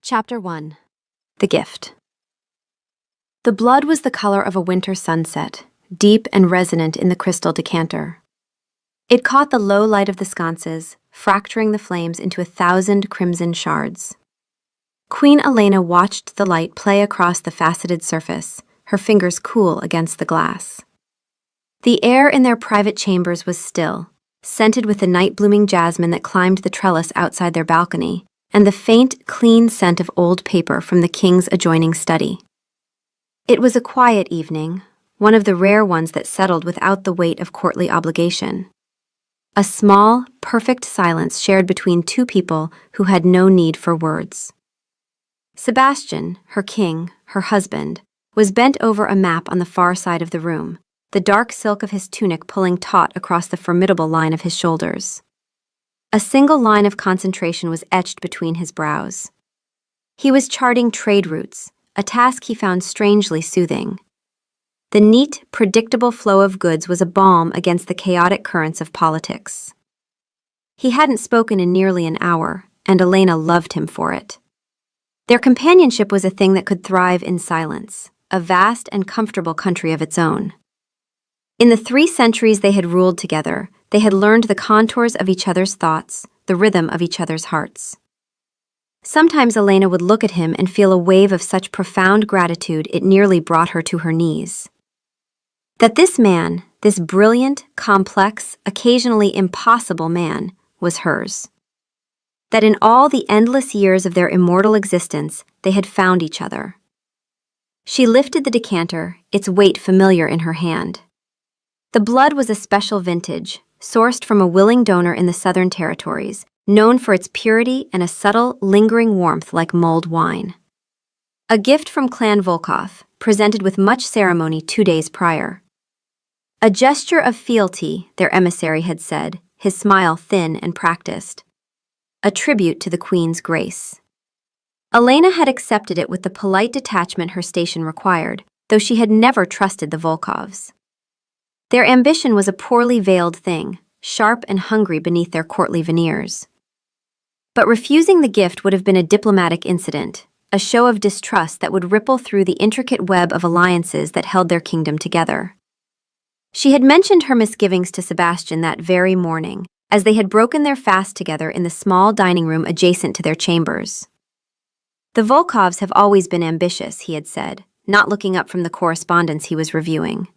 Chapter 1. The Gift. The blood was the color of a winter sunset, deep and resonant in the crystal decanter. It caught the low light of the sconces, fracturing the flames into 1,000 crimson shards. Queen Elena watched the light play across the faceted surface, her fingers cool against the glass. The air in their private chambers was still, scented with the night-blooming jasmine that climbed the trellis outside their balcony, and the faint, clean scent of old paper from the king's adjoining study. It was a quiet evening, one of the rare ones that settled without the weight of courtly obligation. A small, perfect silence shared between two people who had no need for words. Sebastian, her king, her husband, was bent over a map on the far side of the room, the dark silk of his tunic pulling taut across the formidable line of his shoulders. A single line of concentration was etched between his brows. He was charting trade routes, a task he found strangely soothing. The neat, predictable flow of goods was a balm against the chaotic currents of politics. He hadn't spoken in nearly an hour, and Elena loved him for it. Their companionship was a thing that could thrive in silence, a vast and comfortable country of its own. In the 3 centuries they had ruled together, they had learned the contours of each other's thoughts, the rhythm of each other's hearts. Sometimes Elena would look at him and feel a wave of such profound gratitude it nearly brought her to her knees. That this man, this brilliant, complex, occasionally impossible man, was hers. That in all the endless years of their immortal existence, they had found each other. She lifted the decanter, its weight familiar in her hand. The blood was a special vintage, sourced from a willing donor in the Southern Territories, known for its purity and a subtle, lingering warmth like mulled wine. A gift from Clan Volkov, presented with much ceremony 2 days prior. A gesture of fealty, their emissary had said, his smile thin and practiced. A tribute to the Queen's grace. Elena had accepted it with the polite detachment her station required, though she had never trusted the Volkovs. Their ambition was a poorly veiled thing, sharp and hungry beneath their courtly veneers. But refusing the gift would have been a diplomatic incident, a show of distrust that would ripple through the intricate web of alliances that held their kingdom together. She had mentioned her misgivings to Sebastian that very morning, as they had broken their fast together in the small dining room adjacent to their chambers. The Volkovs have always been ambitious, he had said, not looking up from the correspondence he was reviewing.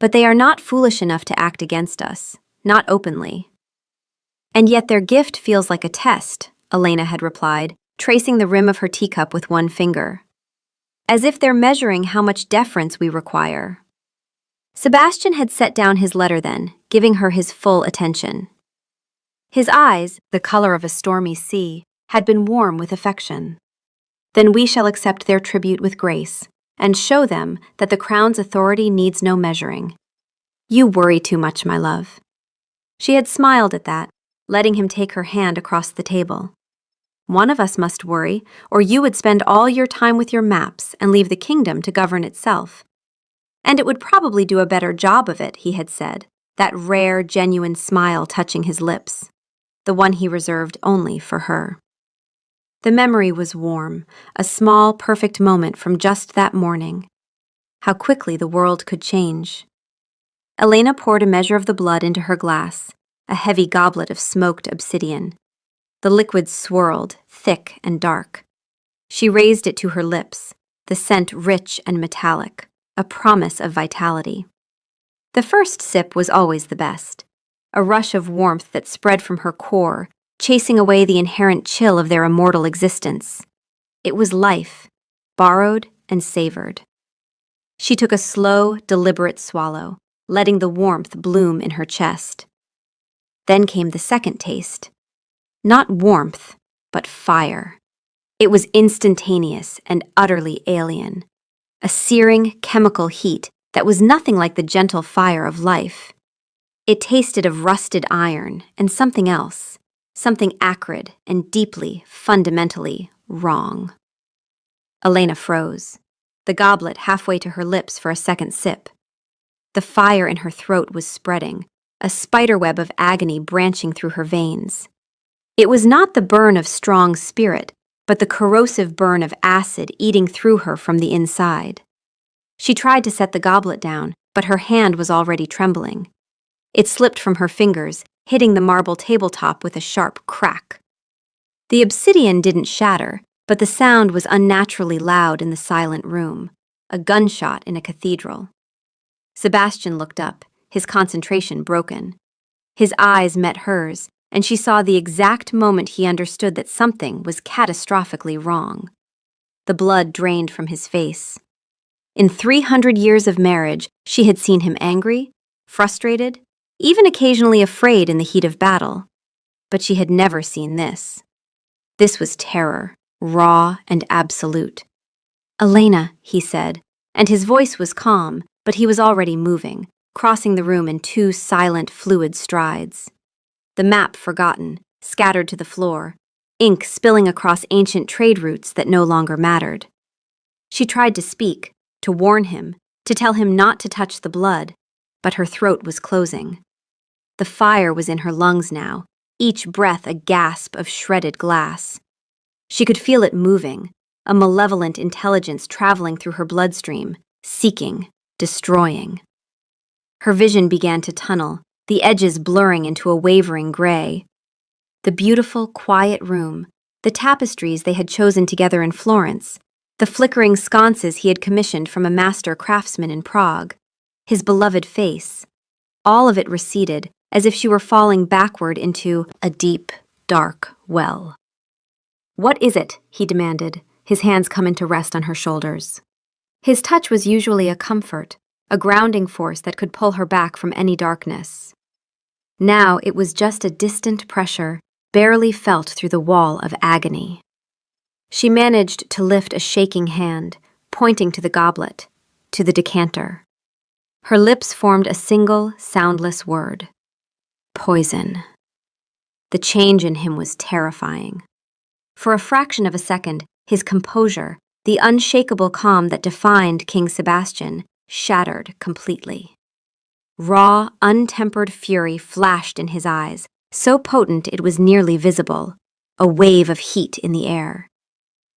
But they are not foolish enough to act against us, not openly. And yet their gift feels like a test, Elena had replied, tracing the rim of her teacup with one finger. As if they're measuring how much deference we require. Sebastian had set down his letter then, giving her his full attention. His eyes, the color of a stormy sea, had been warm with affection. Then we shall accept their tribute with grace, and show them that the crown's authority needs no measuring. You worry too much, my love. She had smiled at that, letting him take her hand across the table. One of us must worry, or you would spend all your time with your maps and leave the kingdom to govern itself. And it would probably do a better job of it, he had said, that rare, genuine smile touching his lips, the one he reserved only for her. The memory was warm, a small, perfect moment from just that morning. How quickly the world could change. Elena poured a measure of the blood into her glass, a heavy goblet of smoked obsidian. The liquid swirled, thick and dark. She raised it to her lips, the scent rich and metallic, a promise of vitality. The first sip was always the best, a rush of warmth that spread from her core, chasing away the inherent chill of their immortal existence. It was life, borrowed and savored. She took a slow, deliberate swallow, letting the warmth bloom in her chest. Then came the second taste. Not warmth, but fire. It was instantaneous and utterly alien. A searing, chemical heat that was nothing like the gentle fire of life. It tasted of rusted iron and something else. Something acrid and deeply, fundamentally wrong. Elena froze, the goblet halfway to her lips for a second sip. The fire in her throat was spreading, a spiderweb of agony branching through her veins. It was not the burn of strong spirit, but the corrosive burn of acid eating through her from the inside. She tried to set the goblet down, but her hand was already trembling. It slipped from her fingers, hitting the marble tabletop with a sharp crack. The obsidian didn't shatter, but the sound was unnaturally loud in the silent room, a gunshot in a cathedral. Sebastian looked up, his concentration broken. His eyes met hers, and she saw the exact moment he understood that something was catastrophically wrong. The blood drained from his face. In 300 years of marriage, she had seen him angry, frustrated, even occasionally afraid in the heat of battle. But she had never seen this. This was terror, raw and absolute. "Elena," he said, and his voice was calm, but he was already moving, crossing the room in 2 silent, fluid strides. The map forgotten, scattered to the floor, ink spilling across ancient trade routes that no longer mattered. She tried to speak, to warn him, to tell him not to touch the blood, but her throat was closing. The fire was in her lungs now, each breath a gasp of shredded glass. She could feel it moving, a malevolent intelligence traveling through her bloodstream, seeking, destroying. Her vision began to tunnel, the edges blurring into a wavering gray. The beautiful, quiet room, the tapestries they had chosen together in Florence, the flickering sconces he had commissioned from a master craftsman in Prague, his beloved face, all of it receded, as if she were falling backward into a deep, dark well. "What is it?" he demanded, his hands coming to rest on her shoulders. His touch was usually a comfort, a grounding force that could pull her back from any darkness. Now it was just a distant pressure, barely felt through the wall of agony. She managed to lift a shaking hand, pointing to the goblet, to the decanter. Her lips formed a single, soundless word. Poison. The change in him was terrifying. For a fraction of a second, his composure, the unshakable calm that defined King Sebastian, shattered completely. Raw, untempered fury flashed in his eyes, so potent it was nearly visible, a wave of heat in the air.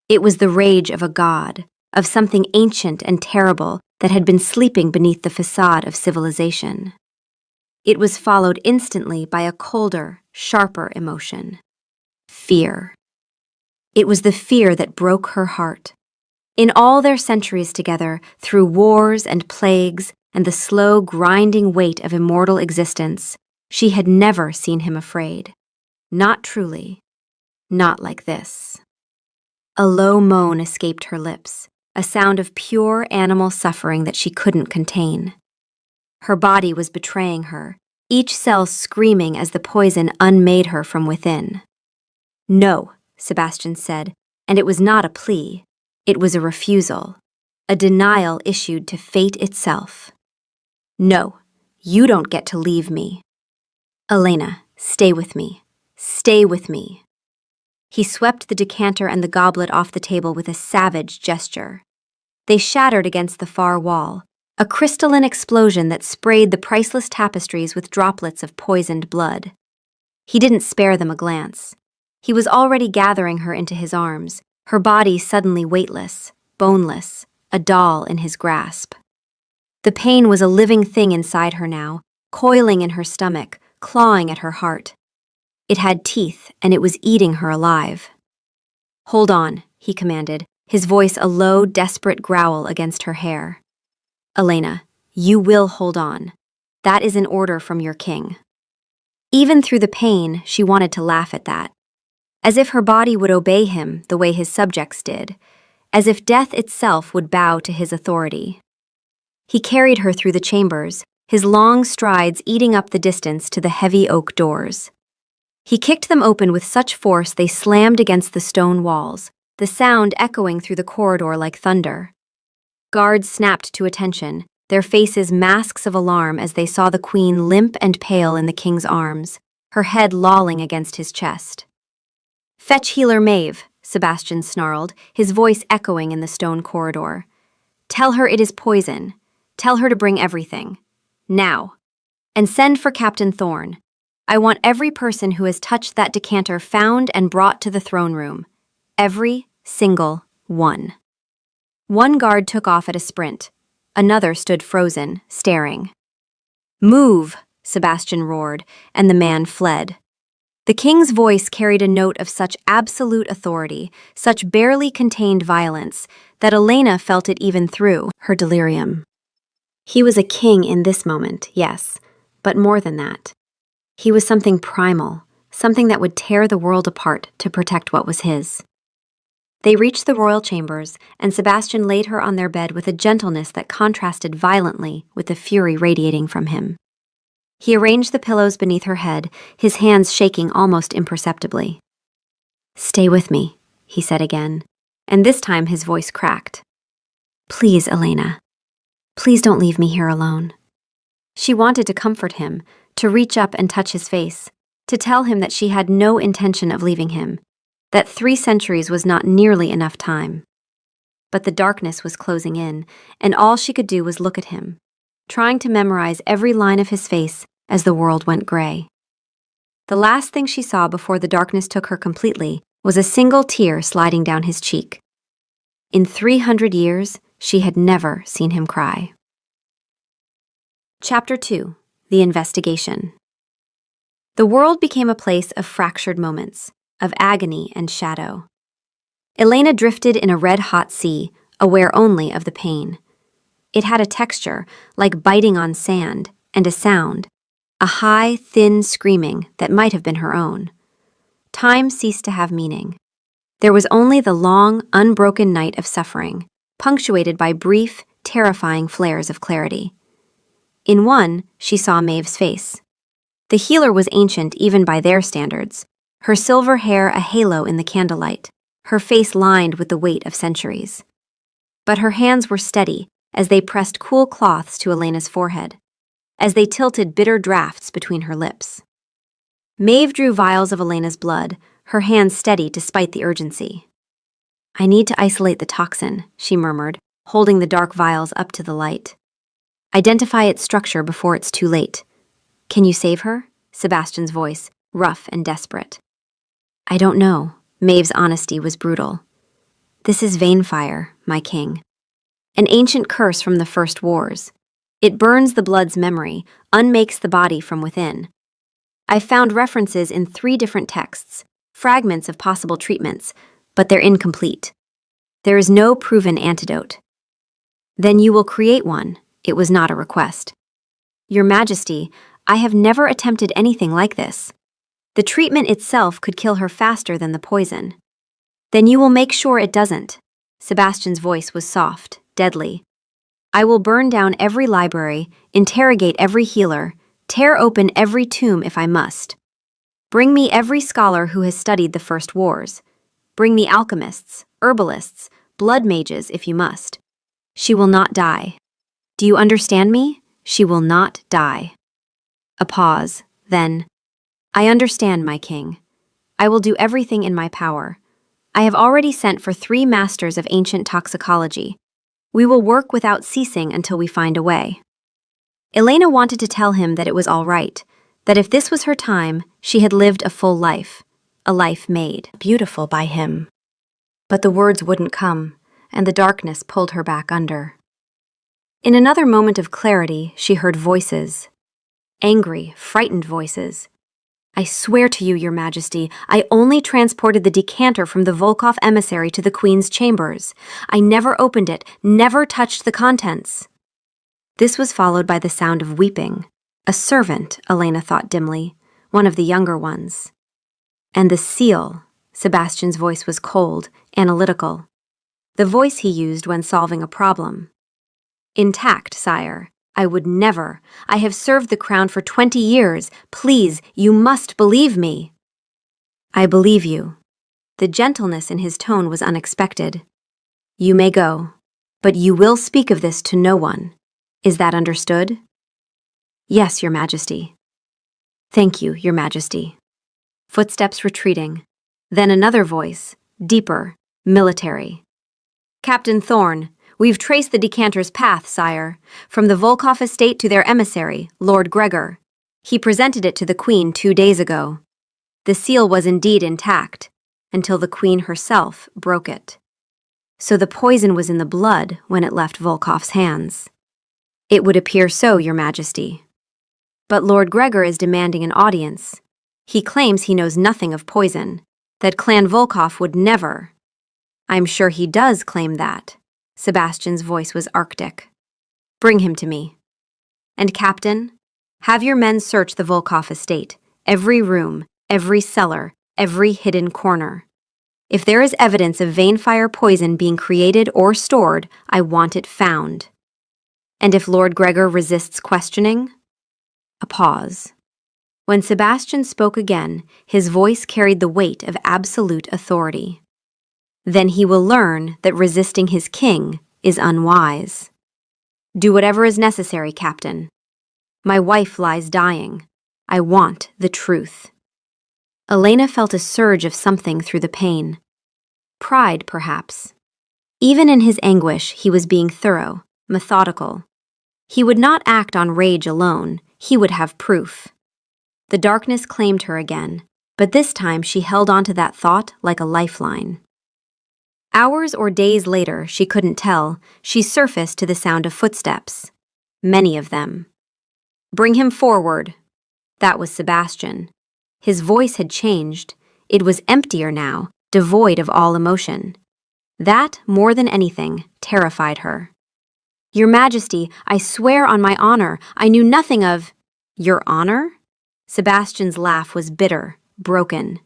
It was the rage of a god, of something ancient and terrible that had been sleeping beneath the facade of civilization. It was followed instantly by a colder, sharper emotion. Fear. It was the fear that broke her heart. In all their centuries together, through wars and plagues and the slow, grinding weight of immortal existence, she had never seen him afraid. Not truly. Not like this. A low moan escaped her lips, a sound of pure animal suffering that she couldn't contain. Her body was betraying her, each cell screaming as the poison unmade her from within. "No," Sebastian said, and it was not a plea. It was a refusal, a denial issued to fate itself. "No, you don't get to leave me. Elena, stay with me. Stay with me." He swept the decanter and the goblet off the table with a savage gesture. They shattered against the far wall, a crystalline explosion that sprayed the priceless tapestries with droplets of poisoned blood. He didn't spare them a glance. He was already gathering her into his arms, her body suddenly weightless, boneless, a doll in his grasp. The pain was a living thing inside her now, coiling in her stomach, clawing at her heart. It had teeth, and it was eating her alive. "Hold on," he commanded, his voice a low, desperate growl against her hair. "Elena, you will hold on. That is an order from your king." Even through the pain, she wanted to laugh at that. As if her body would obey him the way his subjects did, as if death itself would bow to his authority. He carried her through the chambers, his long strides eating up the distance to the heavy oak doors. He kicked them open with such force they slammed against the stone walls, the sound echoing through the corridor like thunder. Guards snapped to attention, their faces masks of alarm as they saw the queen limp and pale in the king's arms, her head lolling against his chest. "Fetch healer Maeve," Sebastian snarled, his voice echoing in the stone corridor. "Tell her it is poison. Tell her to bring everything. Now. And send for Captain Thorne. I want every person who has touched that decanter found and brought to the throne room. Every single one. One guard took off at a sprint. Another stood frozen, staring. "Move!" Sebastian roared, and the man fled. The king's voice carried a note of such absolute authority, such barely contained violence, that Elena felt it even through her delirium. He was a king in this moment, yes, but more than that. He was something primal, something that would tear the world apart to protect what was his. They reached the royal chambers, and Sebastian laid her on their bed with a gentleness that contrasted violently with the fury radiating from him. He arranged the pillows beneath her head, his hands shaking almost imperceptibly. "Stay with me," he said again, and this time his voice cracked. "Please, Elena. Please don't leave me here alone." She wanted to comfort him, to reach up and touch his face, to tell him that she had no intention of leaving him, that 3 centuries was not nearly enough time. But the darkness was closing in, and all she could do was look at him, trying to memorize every line of his face as the world went gray. The last thing she saw before the darkness took her completely was a single tear sliding down his cheek. In 300 years, she had never seen him cry. Chapter 2: The Investigation. The world became a place of fractured moments, of agony and shadow. Elena drifted in a red-hot sea, aware only of the pain. It had a texture, like biting on sand, and a sound, a high, thin screaming that might have been her own. Time ceased to have meaning. There was only the long, unbroken night of suffering, punctuated by brief, terrifying flares of clarity. In one, she saw Maeve's face. The healer was ancient even by their standards, her silver hair a halo in the candlelight, her face lined with the weight of centuries. But her hands were steady as they pressed cool cloths to Elena's forehead, as they tilted bitter draughts between her lips. Maeve drew vials of Elena's blood, her hands steady despite the urgency. "I need to isolate the toxin," she murmured, holding the dark vials up to the light. "Identify its structure before it's too late." "Can you save her?" Sebastian's voice, rough and desperate. "I don't know." Maeve's honesty was brutal. "This is vein fire, my king. An ancient curse from the first wars. It burns the blood's memory, unmakes the body from within. I've found references in 3 different texts, fragments of possible treatments, but they're incomplete. There is no proven antidote." "Then you will create one." It was not a request. "Your Majesty, I have never attempted anything like this. The treatment itself could kill her faster than the poison." "Then you will make sure it doesn't." Sebastian's voice was soft, deadly. "I will burn down every library, interrogate every healer, tear open every tomb if I must. Bring me every scholar who has studied the first wars. Bring me alchemists, herbalists, blood mages if you must. She will not die. Do you understand me? She will not die." A pause, then, "I understand, my king. I will do everything in my power. I have already sent for 3 masters of ancient toxicology. We will work without ceasing until we find a way." Elena wanted to tell him that it was all right, that if this was her time, she had lived a full life, a life made beautiful by him. But the words wouldn't come, and the darkness pulled her back under. In another moment of clarity, she heard voices. Angry, frightened voices. "I swear to you, Your Majesty, I only transported the decanter from the Volkov emissary to the Queen's chambers. I never opened it, never touched the contents." This was followed by the sound of weeping. A servant, Elena thought dimly, one of the younger ones. And the seal. Sebastian's voice was cold, analytical. The voice he used when solving a problem. "Intact, sire. I would never. I have served the crown for 20 years. Please, you must believe me." "I believe you." The gentleness in his tone was unexpected. "You may go, but you will speak of this to no one. Is that understood?" "Yes, Your Majesty." "Thank you, Your Majesty." Footsteps retreating. Then another voice, deeper, military. "Captain Thorne, we've traced the decanter's path, sire, from the Volkov estate to their emissary, Lord Gregor. He presented it to the Queen 2 days ago. The seal was indeed intact. until the queen herself broke it. So the poison was in the blood when it left Volkov's hands. It would appear so, Your Majesty. But Lord Gregor is demanding an audience. He claims he knows nothing of poison, that Clan Volkov would never. I'm sure he does claim that. Sebastian's voice was arctic. Bring him to me. And Captain, have your men search the Volkov estate, every room, every cellar, every hidden corner. If there is evidence of Vanefire poison being created or stored, I want it found. And if Lord Gregor resists questioning? A pause. When Sebastian spoke again, his voice carried the weight of absolute authority. Then he will learn that resisting his king is unwise. Do whatever is necessary, Captain. My wife lies dying. I want the truth. Elena felt a surge of something through the pain. Pride, perhaps. Even in his anguish, he was being thorough, methodical. He would not act on rage alone. He would have proof. The darkness claimed her again, but this time she held onto that thought like a lifeline. Hours or days later, she couldn't tell, she surfaced to the sound of footsteps. Many of them. Bring him forward. That was Sebastian. His voice had changed. It was emptier now, devoid of all emotion. That, more than anything, terrified her. Your Majesty, I swear on my honor, I knew nothing of— Your honor? Sebastian's laugh was bitter, broken.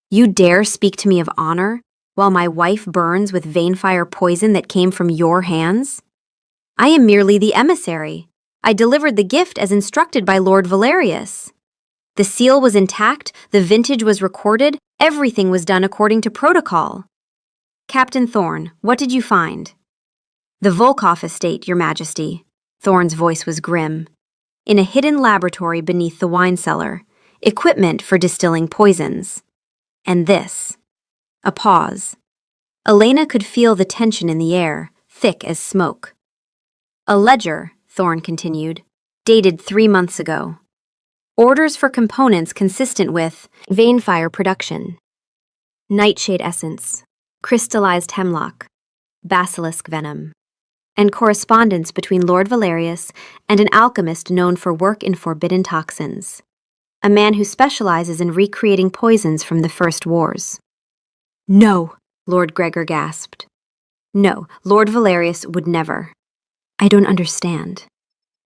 You dare speak to me of honor, while my wife burns with Vanefire poison that came from your hands? I am merely the emissary. I delivered the gift as instructed by Lord Valerius. The seal was intact, the vintage was recorded, everything was done according to protocol. Captain Thorne, what did you find? The Volkov estate, Your Majesty. Thorne's voice was grim. In a hidden laboratory beneath the wine cellar, equipment for distilling poisons. And this. A pause. Elena could feel the tension in the air, thick as smoke. A ledger, Thorne continued, dated 3 months ago. Orders for components consistent with Vanefire production. Nightshade essence, crystallized hemlock, basilisk venom, and correspondence between Lord Valerius and an alchemist known for work in forbidden toxins, a man who specializes in recreating poisons from the First Wars. No, Lord Gregor gasped. No, Lord Valerius would never. I don't understand.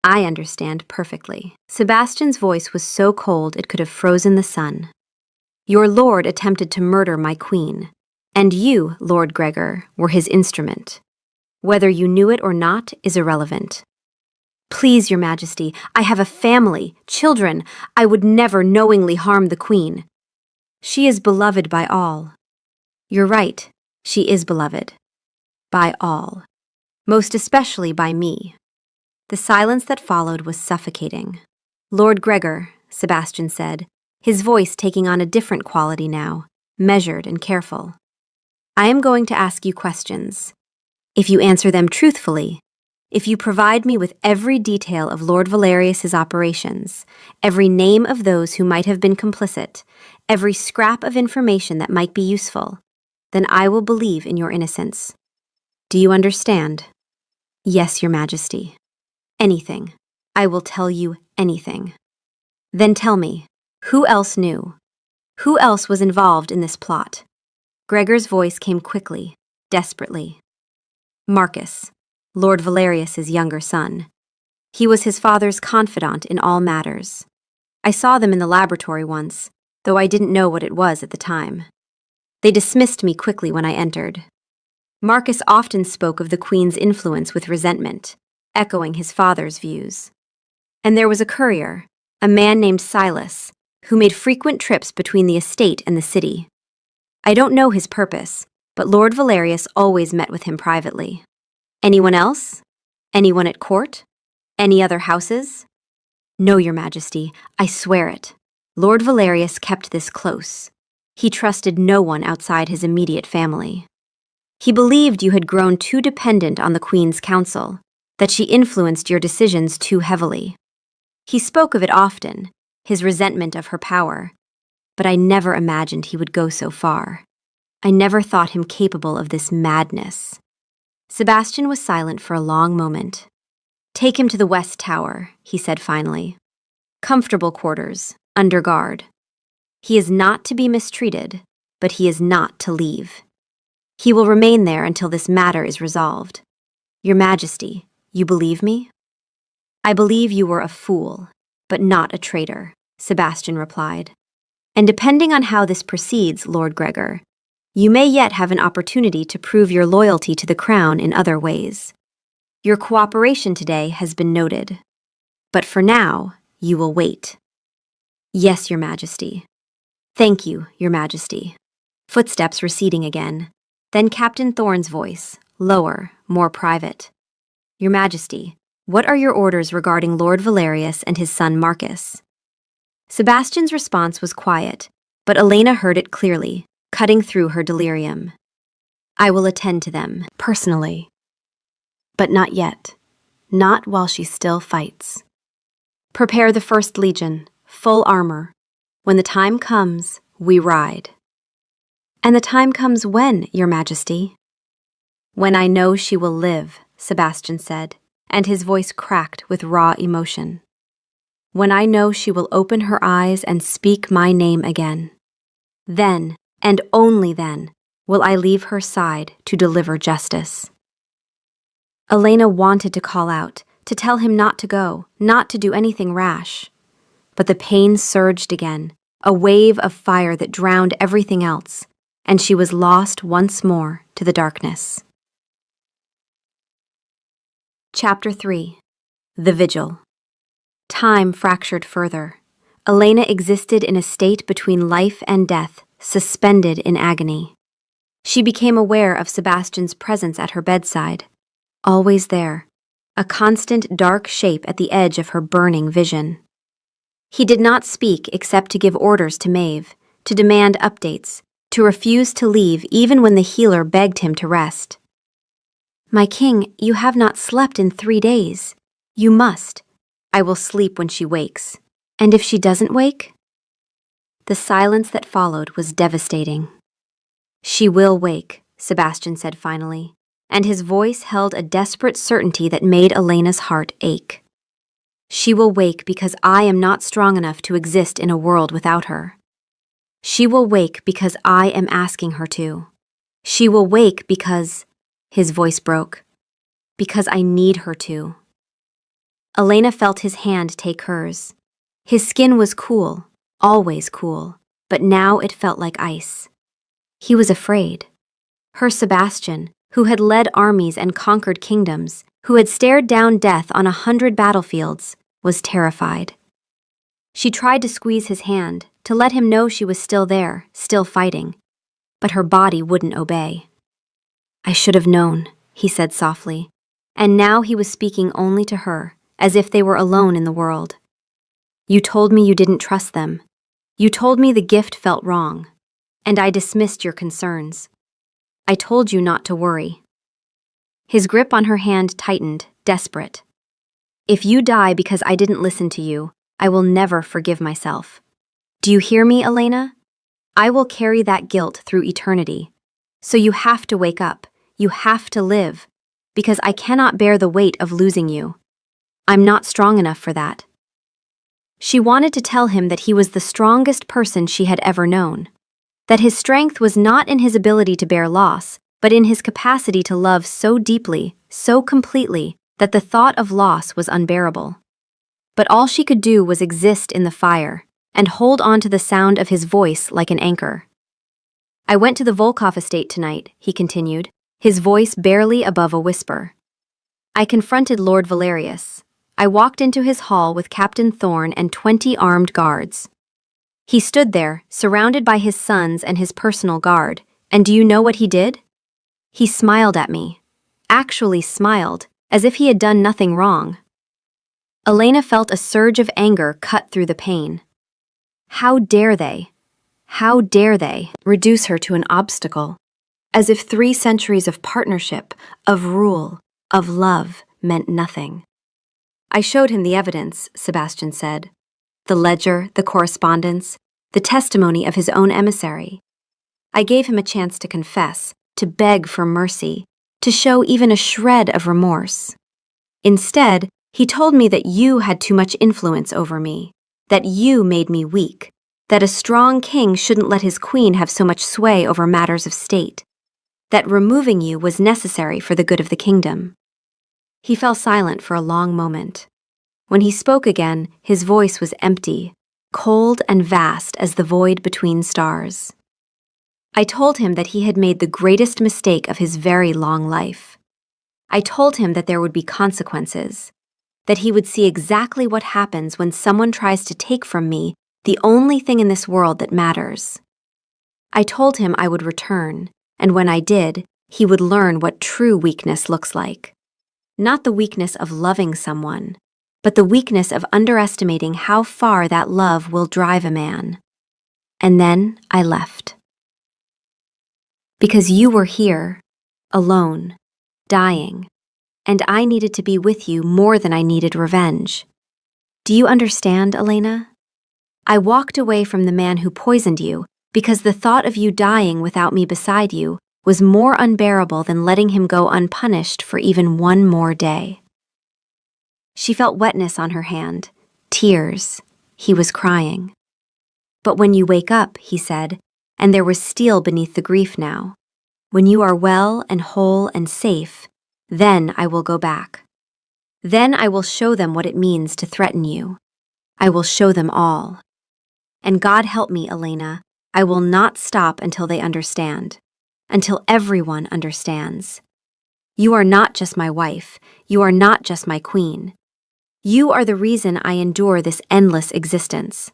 I understand perfectly. Sebastian's voice was so cold it could have frozen the sun. Your lord attempted to murder my queen, and you, Lord Gregor, were his instrument. Whether you knew it or not is irrelevant. Please, Your Majesty, I have a family, children. I would never knowingly harm the queen. She is beloved by all. You're right, she is beloved. By all. Most especially by me. The silence that followed was suffocating. Lord Gregor, Sebastian said, his voice taking on a different quality now, measured and careful. I am going to ask you questions. If you answer them truthfully, if you provide me with every detail of Lord Valerius's operations, every name of those who might have been complicit, every scrap of information that might be useful, then I will believe in your innocence. Do you understand? Yes, Your Majesty. Anything. I will tell you anything. Then tell me, who else knew? Who else was involved in this plot? Gregor's voice came quickly, desperately. Marcus, Lord Valerius's younger son. He was his father's confidant in all matters. I saw them in the laboratory once, though I didn't know what it was at the time. They dismissed me quickly when I entered. Marcus often spoke of the Queen's influence with resentment, echoing his father's views. And there was a courier, a man named Silas, who made frequent trips between the estate and the city. I don't know his purpose, but Lord Valerius always met with him privately. Anyone else? Anyone at court? Any other houses? No, Your Majesty, I swear it. Lord Valerius kept this close. He trusted no one outside his immediate family. He believed you had grown too dependent on the Queen's counsel, that she influenced your decisions too heavily. He spoke of it often, his resentment of her power, but I never imagined he would go so far. I never thought him capable of this madness. Sebastian was silent for a long moment. Take him to the West Tower, he said finally. Comfortable quarters, under guard. He is not to be mistreated, but he is not to leave. He will remain there until this matter is resolved. Your Majesty, you believe me? I believe you were a fool, but not a traitor, Sebastian replied. And depending on how this proceeds, Lord Gregor, you may yet have an opportunity to prove your loyalty to the crown in other ways. Your cooperation today has been noted. But for now, you will wait. Yes, Your Majesty. Thank you, Your Majesty. Footsteps receding again. Then Captain Thorne's voice, lower, more private. Your Majesty, what are your orders regarding Lord Valerius and his son Marcus? Sebastian's response was quiet, but Elena heard it clearly, cutting through her delirium. I will attend to them, personally. But not yet. Not while she still fights. Prepare the First Legion, full armor. When the time comes, we ride. And the time comes when, Your Majesty? When I know she will live, Sebastian said, and his voice cracked with raw emotion. When I know she will open her eyes and speak my name again. Then, and only then, will I leave her side to deliver justice. Elena wanted to call out, to tell him not to go, not to do anything rash. But the pain surged again, a wave of fire that drowned everything else, and she was lost once more to the darkness. Chapter 3. The Vigil. Time fractured further. Elena existed in a state between life and death, suspended in agony. She became aware of Sebastian's presence at her bedside, always there, a constant dark shape at the edge of her burning vision. He did not speak except to give orders to Maeve, to demand updates, to refuse to leave even when the healer begged him to rest. My king, you have not slept in 3 days. You must. I will sleep when she wakes. And if she doesn't wake? The silence that followed was devastating. She will wake, Sebastian said finally, and his voice held a desperate certainty that made Elena's heart ache. She will wake because I am not strong enough to exist in a world without her. She will wake because I am asking her to. She will wake because... His voice broke. Because I need her to. Elena felt his hand take hers. His skin was cool, always cool, but now it felt like ice. He was afraid. Her Sebastian, who had led armies and conquered kingdoms, who had stared down death on 100 battlefields, was terrified. She tried to squeeze his hand, to let him know she was still there, still fighting, but her body wouldn't obey. I should have known, he said softly, and now he was speaking only to her, as if they were alone in the world. You told me you didn't trust them. You told me the gift felt wrong, and I dismissed your concerns. I told you not to worry. His grip on her hand tightened, desperate. If you die because I didn't listen to you, I will never forgive myself. Do you hear me, Elena? I will carry that guilt through eternity. So you have to wake up. You have to live, because I cannot bear the weight of losing you. I'm not strong enough for that. She wanted to tell him that he was the strongest person she had ever known, that his strength was not in his ability to bear loss, but in his capacity to love so deeply, so completely, that the thought of loss was unbearable. But all she could do was exist in the fire, and hold on to the sound of his voice like an anchor. I went to the Volkov estate tonight, he continued, his voice barely above a whisper. I confronted Lord Valerius. I walked into his hall with Captain Thorne and 20 armed guards. He stood there, surrounded by his sons and his personal guard, and do you know what he did? He smiled at me. Actually smiled, as if he had done nothing wrong. Elena felt a surge of anger cut through the pain. How dare they reduce her to an obstacle? As if 3 centuries of partnership, of rule, of love meant nothing. I showed him the evidence, Sebastian said. The ledger, the correspondence, the testimony of his own emissary. I gave him a chance to confess, to beg for mercy, to show even a shred of remorse. Instead, he told me that you had too much influence over me, that you made me weak, that a strong king shouldn't let his queen have so much sway over matters of state, that removing you was necessary for the good of the kingdom. He fell silent for a long moment. When he spoke again, his voice was empty, cold and vast as the void between stars. I told him that he had made the greatest mistake of his very long life. I told him that there would be consequences, that he would see exactly what happens when someone tries to take from me the only thing in this world that matters. I told him I would return, and when I did, he would learn what true weakness looks like. Not the weakness of loving someone, but the weakness of underestimating how far that love will drive a man. And then I left. Because you were here, alone, dying, and I needed to be with you more than I needed revenge. Do you understand, Elena? I walked away from the man who poisoned you because the thought of you dying without me beside you was more unbearable than letting him go unpunished for even one more day. She felt wetness on her hand, tears. He was crying. But when you wake up, he said, and there was steel beneath the grief now, when you are well and whole and safe, then I will go back. Then I will show them what it means to threaten you. I will show them all. And God help me, Elena, I will not stop until they understand, until everyone understands. You are not just my wife, you are not just my queen. You are the reason I endure this endless existence.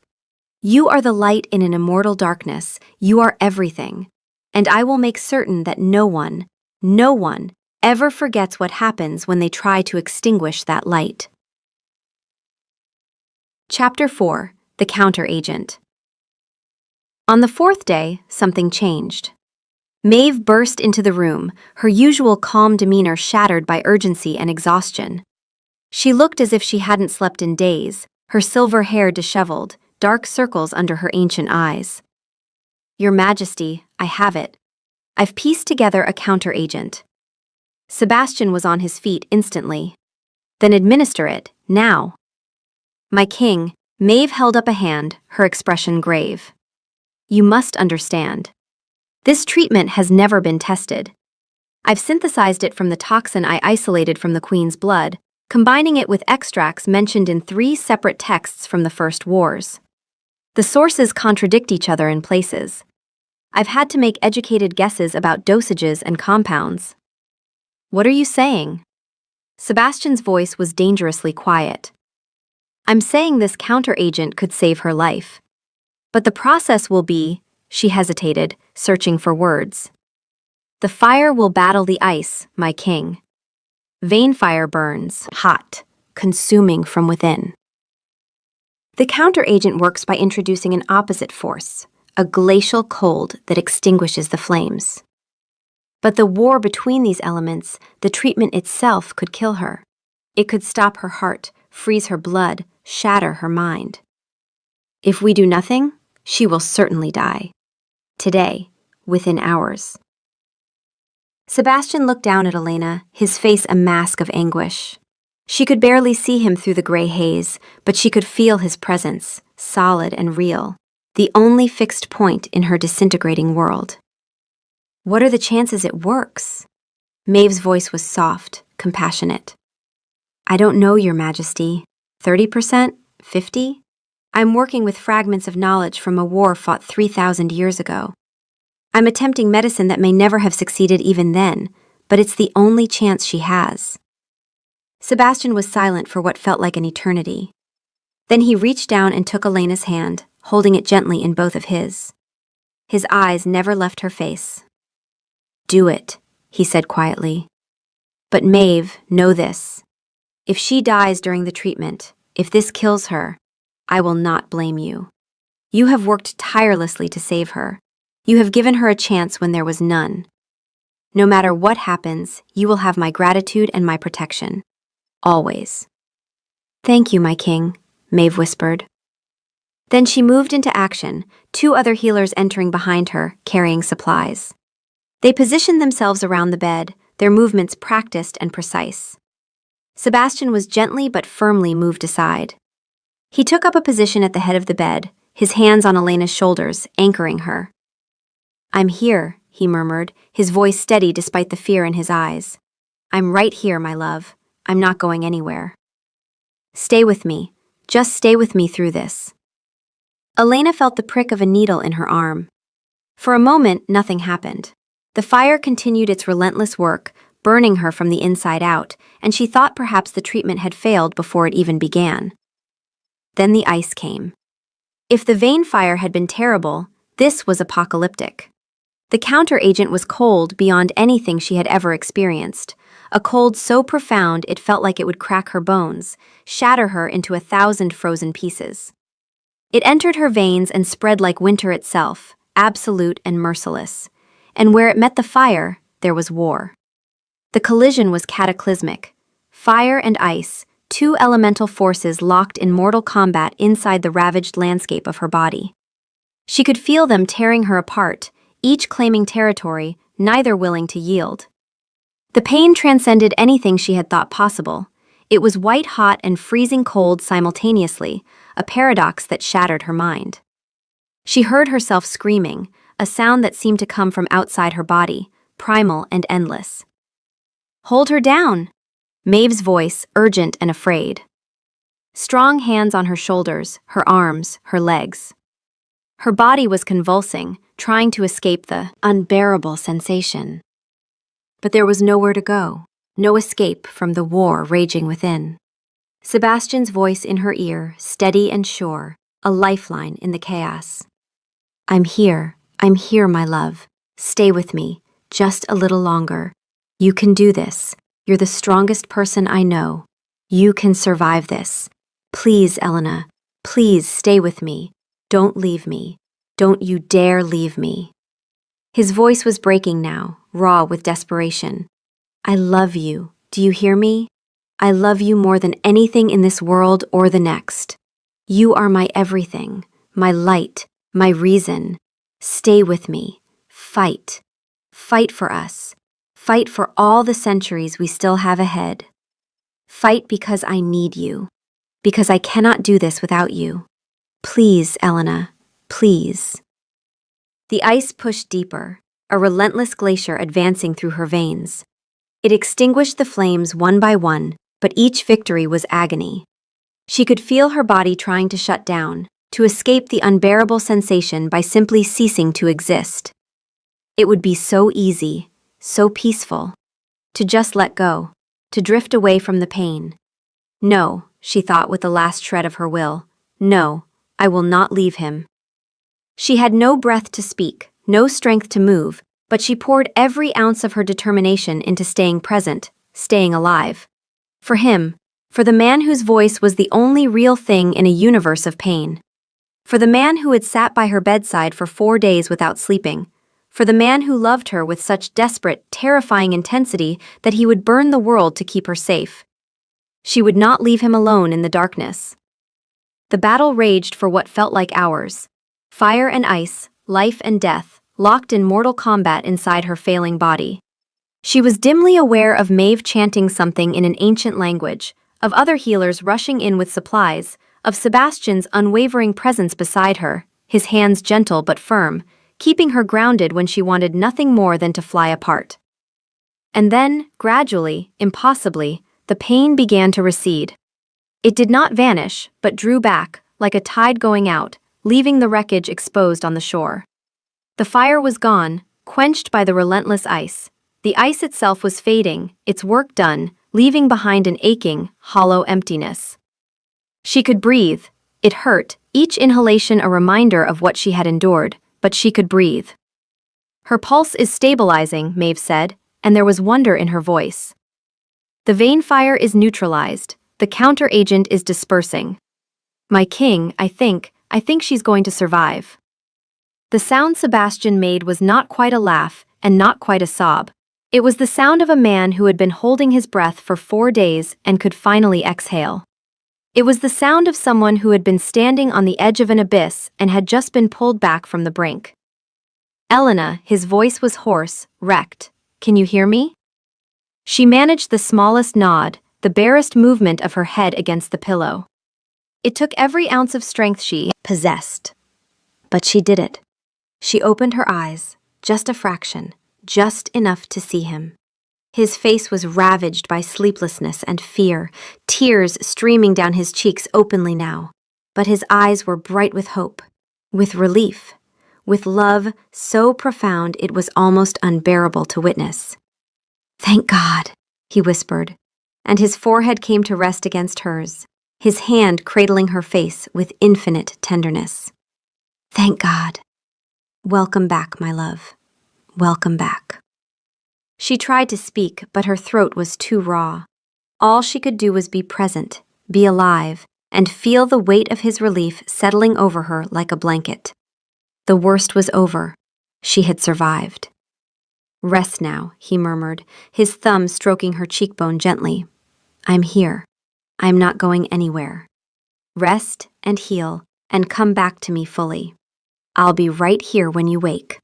You are the light in an immortal darkness, you are everything, and I will make certain that no one ever forgets what happens when they try to extinguish that light. Chapter 4: The Counter-Agent. On the fourth day, something changed. Maeve burst into the room, her usual calm demeanor shattered by urgency and exhaustion. She looked as if she hadn't slept in days, her silver hair disheveled, dark circles under her ancient eyes. Your Majesty, I have it. I've pieced together a counter-agent. Sebastian was on his feet instantly. Then administer it, now. My king, Maeve held up a hand, her expression grave. You must understand. This treatment has never been tested. I've synthesized it from the toxin I isolated from the Queen's blood, combining it with extracts mentioned in 3 separate texts from the First Wars. The sources contradict each other in places. I've had to make educated guesses about dosages and compounds. What are you saying? Sebastian's voice was dangerously quiet. I'm saying this counter-agent could save her life. But the process will be, she hesitated, searching for words. The fire will battle the ice, my king. Vein fire burns, hot, consuming from within. The counter-agent works by introducing an opposite force, a glacial cold that extinguishes the flames. But the war between these elements, the treatment itself could kill her. It could stop her heart, freeze her blood, shatter her mind. If we do nothing, she will certainly die. Today, within hours. Sebastian looked down at Elena, his face a mask of anguish. She could barely see him through the gray haze, but she could feel his presence, solid and real, the only fixed point in her disintegrating world. What are the chances it works? Maeve's voice was soft, compassionate. I don't know, Your Majesty. 30%? 50%? I'm working with fragments of knowledge from a war fought 3,000 years ago. I'm attempting medicine that may never have succeeded even then, but it's the only chance she has. Sebastian was silent for what felt like an eternity. Then he reached down and took Elena's hand, holding it gently in both of his. His eyes never left her face. Do it, he said quietly. But Maeve, know this. If she dies during the treatment, if this kills her, I will not blame you. You have worked tirelessly to save her. You have given her a chance when there was none. No matter what happens, you will have my gratitude and my protection. Always. Thank you, my king, Maeve whispered. Then she moved into action, two other healers entering behind her, carrying supplies. They positioned themselves around the bed, their movements practiced and precise. Sebastian was gently but firmly moved aside. He took up a position at the head of the bed, his hands on Elena's shoulders, anchoring her. "I'm here," he murmured, his voice steady despite the fear in his eyes. "I'm right here, my love. I'm not going anywhere. Stay with me. Just stay with me through this." Elena felt the prick of a needle in her arm. For a moment, nothing happened. The fire continued its relentless work, burning her from the inside out, and she thought perhaps the treatment had failed before it even began. Then the ice came. If the vein fire had been terrible, this was apocalyptic. The counter-agent was cold beyond anything she had ever experienced, a cold so profound it felt like it would crack her bones, shatter her into 1,000 frozen pieces. It entered her veins and spread like winter itself, absolute and merciless. And where it met the fire, there was war. The collision was cataclysmic. Fire and ice, two elemental forces locked in mortal combat inside the ravaged landscape of her body. She could feel them tearing her apart, each claiming territory, neither willing to yield. The pain transcended anything she had thought possible. It was white-hot and freezing cold simultaneously, a paradox that shattered her mind. She heard herself screaming, a sound that seemed to come from outside her body, primal and endless. "Hold her down!" Maeve's voice, urgent and afraid. Strong hands on her shoulders, her arms, her legs. Her body was convulsing, trying to escape the unbearable sensation. But there was nowhere to go, no escape from the war raging within. Sebastian's voice in her ear, steady and sure, a lifeline in the chaos. I'm here, my love. Stay with me, just a little longer. You can do this. You're the strongest person I know. You can survive this. Please, Elena, please stay with me. Don't leave me. Don't you dare leave me." His voice was breaking now, raw with desperation. "I love you. Do you hear me? I love you more than anything in this world or the next. You are my everything, my light, my reason. Stay with me. Fight. Fight for us. Fight for all the centuries we still have ahead. Fight because I need you. Because I cannot do this without you. Please, Elena, please." The ice pushed deeper, a relentless glacier advancing through her veins. It extinguished the flames one by one, but each victory was agony. She could feel her body trying to shut down, to escape the unbearable sensation by simply ceasing to exist. It would be so easy, so peaceful, to just let go, to drift away from the pain. No, she thought with the last shred of her will. No, I will not leave him. She had no breath to speak, no strength to move, but she poured every ounce of her determination into staying present, staying alive. For him, for the man whose voice was the only real thing in a universe of pain. For the man who had sat by her bedside for 4 days without sleeping. For the man who loved her with such desperate, terrifying intensity that he would burn the world to keep her safe. She would not leave him alone in the darkness. The battle raged for what felt like hours. Fire and ice, life and death, locked in mortal combat inside her failing body. She was dimly aware of Maeve chanting something in an ancient language, of other healers rushing in with supplies, of Sebastian's unwavering presence beside her, his hands gentle but firm, keeping her grounded when she wanted nothing more than to fly apart. And then, gradually, impossibly, the pain began to recede. It did not vanish, but drew back, like a tide going out, leaving the wreckage exposed on the shore. The fire was gone, quenched by the relentless ice. The ice itself was fading, its work done, leaving behind an aching, hollow emptiness. She could breathe. It hurt, each inhalation a reminder of what she had endured, but she could breathe. "Her pulse is stabilizing," Maeve said, and there was wonder in her voice. "The vein fire is neutralized. The counter-agent is dispersing. My king, I think she's going to survive." The sound Sebastian made was not quite a laugh and not quite a sob. It was the sound of a man who had been holding his breath for 4 days and could finally exhale. It was the sound of someone who had been standing on the edge of an abyss and had just been pulled back from the brink. "Elena," his voice was hoarse, wrecked. "Can you hear me?" She managed the smallest nod, the barest movement of her head against the pillow. It took every ounce of strength she possessed. But she did it. She opened her eyes, just a fraction, just enough to see him. His face was ravaged by sleeplessness and fear, tears streaming down his cheeks openly now. But his eyes were bright with hope, with relief, with love so profound it was almost unbearable to witness. "Thank God," he whispered, and his forehead came to rest against hers, his hand cradling her face with infinite tenderness. "Thank God. Welcome back, my love. Welcome back." She tried to speak, but her throat was too raw. All she could do was be present, be alive, and feel the weight of his relief settling over her like a blanket. The worst was over. She had survived. "Rest now," he murmured, his thumb stroking her cheekbone gently. "I'm here. I'm not going anywhere. Rest and heal, and come back to me fully. I'll be right here when you wake.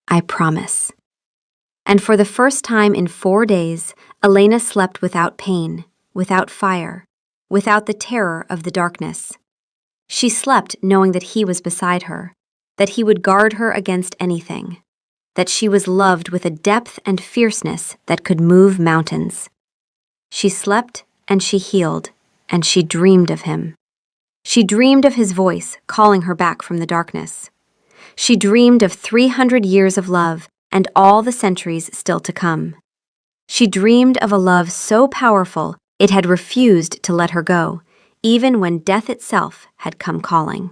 I promise." And for the first time in 4 days, Elena slept without pain, without fire, without the terror of the darkness. She slept knowing that he was beside her, that he would guard her against anything, that she was loved with a depth and fierceness that could move mountains. She slept and she healed, and she dreamed of him. She dreamed of his voice calling her back from the darkness. She dreamed of 300 years of love and all the centuries still to come. She dreamed of a love so powerful it had refused to let her go, even when death itself had come calling.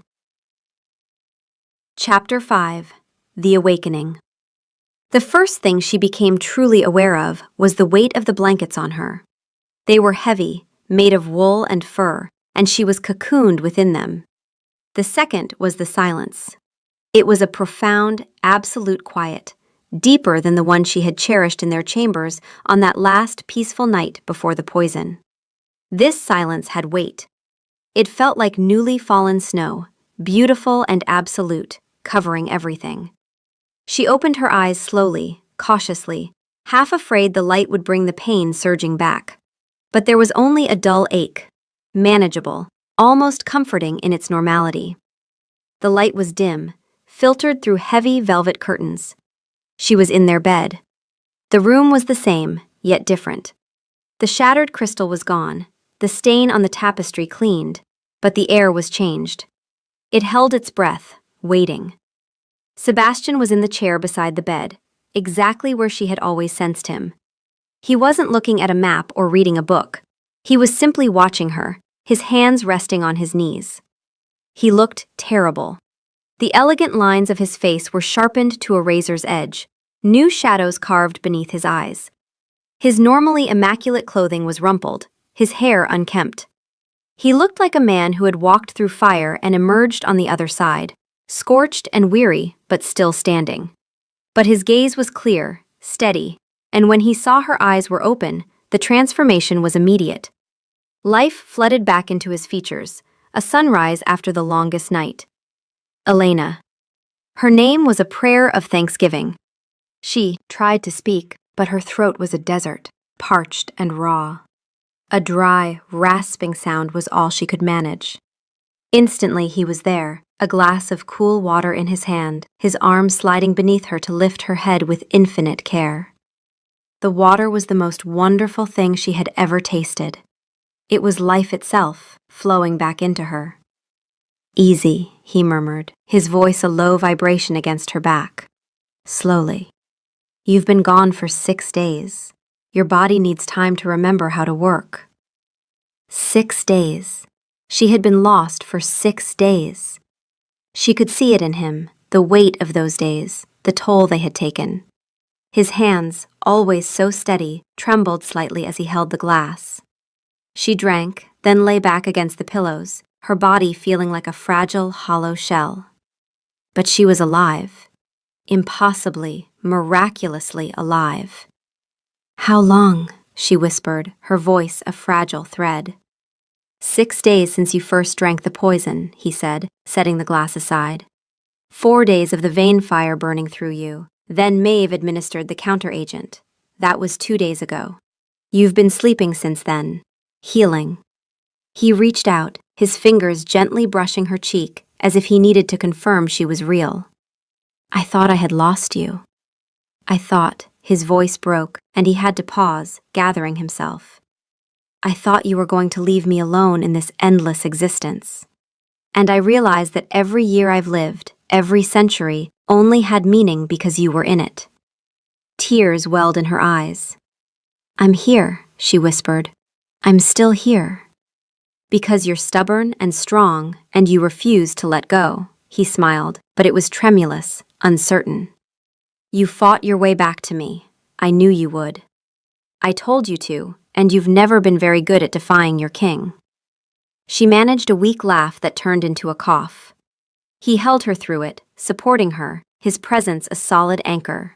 Chapter 5. The Awakening. The first thing she became truly aware of was the weight of the blankets on her. They were heavy, made of wool and fur, and she was cocooned within them. The second was the silence. It was a profound, absolute quiet, deeper than the one she had cherished in their chambers on that last peaceful night before the poison. This silence had weight. It felt like newly fallen snow, beautiful and absolute, covering everything. She opened her eyes slowly, cautiously, half afraid the light would bring the pain surging back. But there was only a dull ache, manageable, almost comforting in its normality. The light was dim, filtered through heavy velvet curtains. She was in their bed. The room was the same, yet different. The shattered crystal was gone, the stain on the tapestry cleaned, but the air was changed. It held its breath, waiting. Sebastian was in the chair beside the bed, exactly where she had always sensed him. He wasn't looking at a map or reading a book. He was simply watching her, his hands resting on his knees. He looked terrible. The elegant lines of his face were sharpened to a razor's edge, new shadows carved beneath his eyes. His normally immaculate clothing was rumpled, his hair unkempt. He looked like a man who had walked through fire and emerged on the other side, scorched and weary, but still standing. But his gaze was clear, steady, and when he saw her eyes were open, the transformation was immediate. Life flooded back into his features, a sunrise after the longest night. Elena. Her name was a prayer of thanksgiving. She tried to speak, but her throat was a desert, parched and raw. A dry, rasping sound was all she could manage. Instantly he was there, a glass of cool water in his hand, his arm sliding beneath her to lift her head with infinite care. The water was the most wonderful thing she had ever tasted. It was life itself, flowing back into her. "Easy," he murmured, his voice a low vibration against her back. "Slowly. You've been gone for 6 days. Your body needs time to remember how to work." 6 days. She had been lost for 6 days. She could see it in him, the weight of those days, the toll they had taken. His hands, always so steady, trembled slightly as he held the glass. She drank, then lay back against the pillows, her body feeling like a fragile, hollow shell. But she was alive. Impossibly, miraculously alive. "How long?" she whispered, her voice a fragile thread. 6 days since you first drank the poison, he said, setting the glass aside. 4 days of the vein fire burning through you. Then Maeve administered the counteragent. That was 2 days ago. You've been sleeping since then. Healing. He reached out, his fingers gently brushing her cheek, as if he needed to confirm she was real. I thought I had lost you. I thought, his voice broke, and he had to pause, gathering himself. I thought you were going to leave me alone in this endless existence. And I realized that every year I've lived, every century, only had meaning because you were in it. Tears welled in her eyes. I'm here, she whispered. I'm still here. Because you're stubborn and strong, and you refuse to let go, he smiled, but it was tremulous, uncertain. You fought your way back to me. I knew you would. I told you to, and you've never been very good at defying your king. She managed a weak laugh that turned into a cough. He held her through it, supporting her, his presence a solid anchor.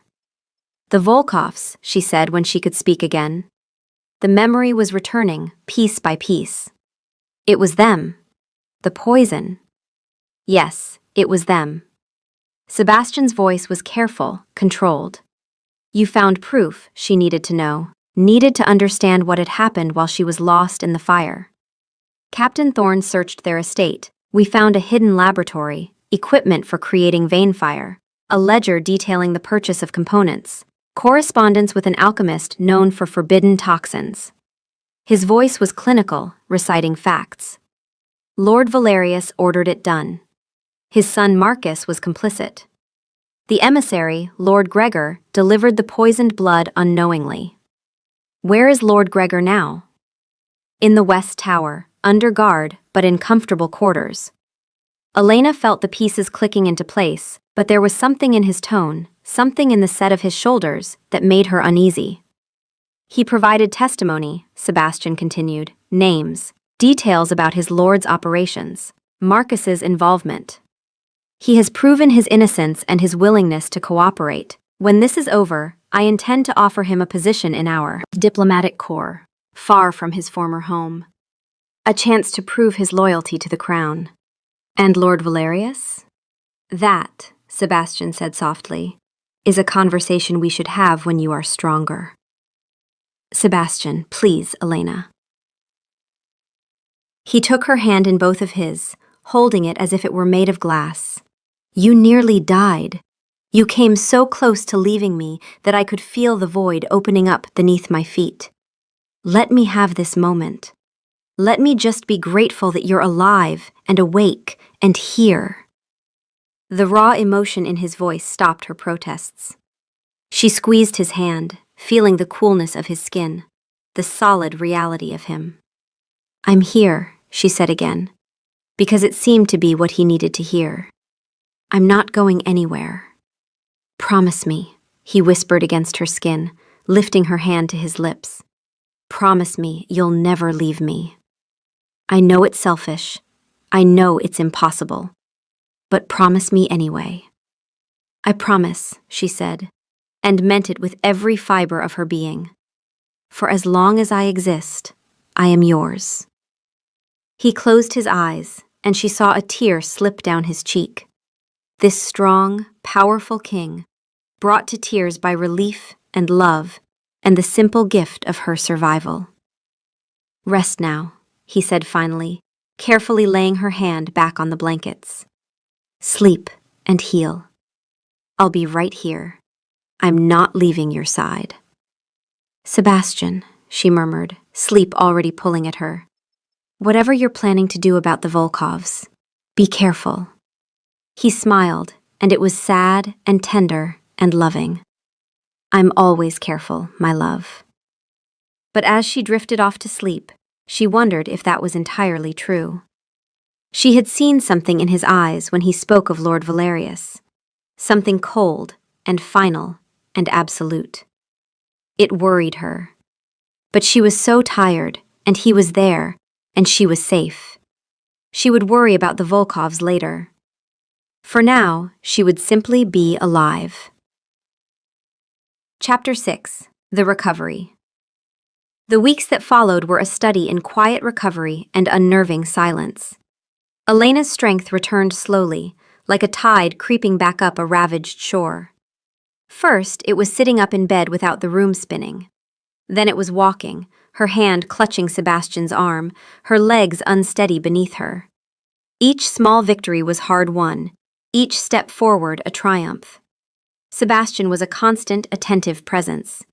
The Volkovs, she said when she could speak again. The memory was returning, piece by piece. It was them. The poison. Yes, it was them. Sebastian's voice was careful, controlled. You found proof, she needed to know, needed to understand what had happened while she was lost in the fire. Captain Thorne searched their estate. We found a hidden laboratory, equipment for creating vein fire, a ledger detailing the purchase of components, correspondence with an alchemist known for forbidden toxins. His voice was clinical, reciting facts. Lord Valerius ordered it done. His son Marcus was complicit. The emissary, Lord Gregor, delivered the poisoned blood unknowingly. Where is Lord Gregor now? In the West Tower, under guard, but in comfortable quarters. Elena felt the pieces clicking into place, but there was something in his tone, something in the set of his shoulders, that made her uneasy. He provided testimony, Sebastian continued, names, details about his lord's operations, Marcus's involvement. He has proven his innocence and his willingness to cooperate. When this is over, I intend to offer him a position in our diplomatic corps, far from his former home. A chance to prove his loyalty to the crown. And Lord Valerius? That, Sebastian said softly, is a conversation we should have when you are stronger. Sebastian, please, Elena. He took her hand in both of his, holding it as if it were made of glass. You nearly died. You came so close to leaving me that I could feel the void opening up beneath my feet. Let me have this moment. Let me just be grateful that you're alive and awake and here. The raw emotion in his voice stopped her protests. She squeezed his hand, feeling the coolness of his skin, the solid reality of him. I'm here, she said again, because it seemed to be what he needed to hear. I'm not going anywhere. Promise me, he whispered against her skin, lifting her hand to his lips. Promise me you'll never leave me. I know it's selfish. I know it's impossible. But promise me anyway. I promise, she said, and meant it with every fiber of her being. For as long as I exist, I am yours. He closed his eyes, and she saw a tear slip down his cheek. This strong, powerful king, brought to tears by relief and love, and the simple gift of her survival. Rest now, he said finally, carefully laying her hand back on the blankets. Sleep and heal. I'll be right here. I'm not leaving your side. Sebastian, she murmured, sleep already pulling at her. Whatever you're planning to do about the Volkovs, be careful. He smiled, and it was sad and tender and loving. I'm always careful, my love. But as she drifted off to sleep, she wondered if that was entirely true. She had seen something in his eyes when he spoke of Lord Valerius, something cold and final and absolute. It worried her. But she was so tired, and he was there, and she was safe. She would worry about the Volkovs later. For now, she would simply be alive. Chapter 6. The Recovery. The weeks that followed were a study in quiet recovery and unnerving silence. Elena's strength returned slowly, like a tide creeping back up a ravaged shore. First, it was sitting up in bed without the room spinning. Then it was walking, her hand clutching Sebastian's arm, her legs unsteady beneath her. Each small victory was hard won, each step forward a triumph. Sebastian was a constant, attentive presence.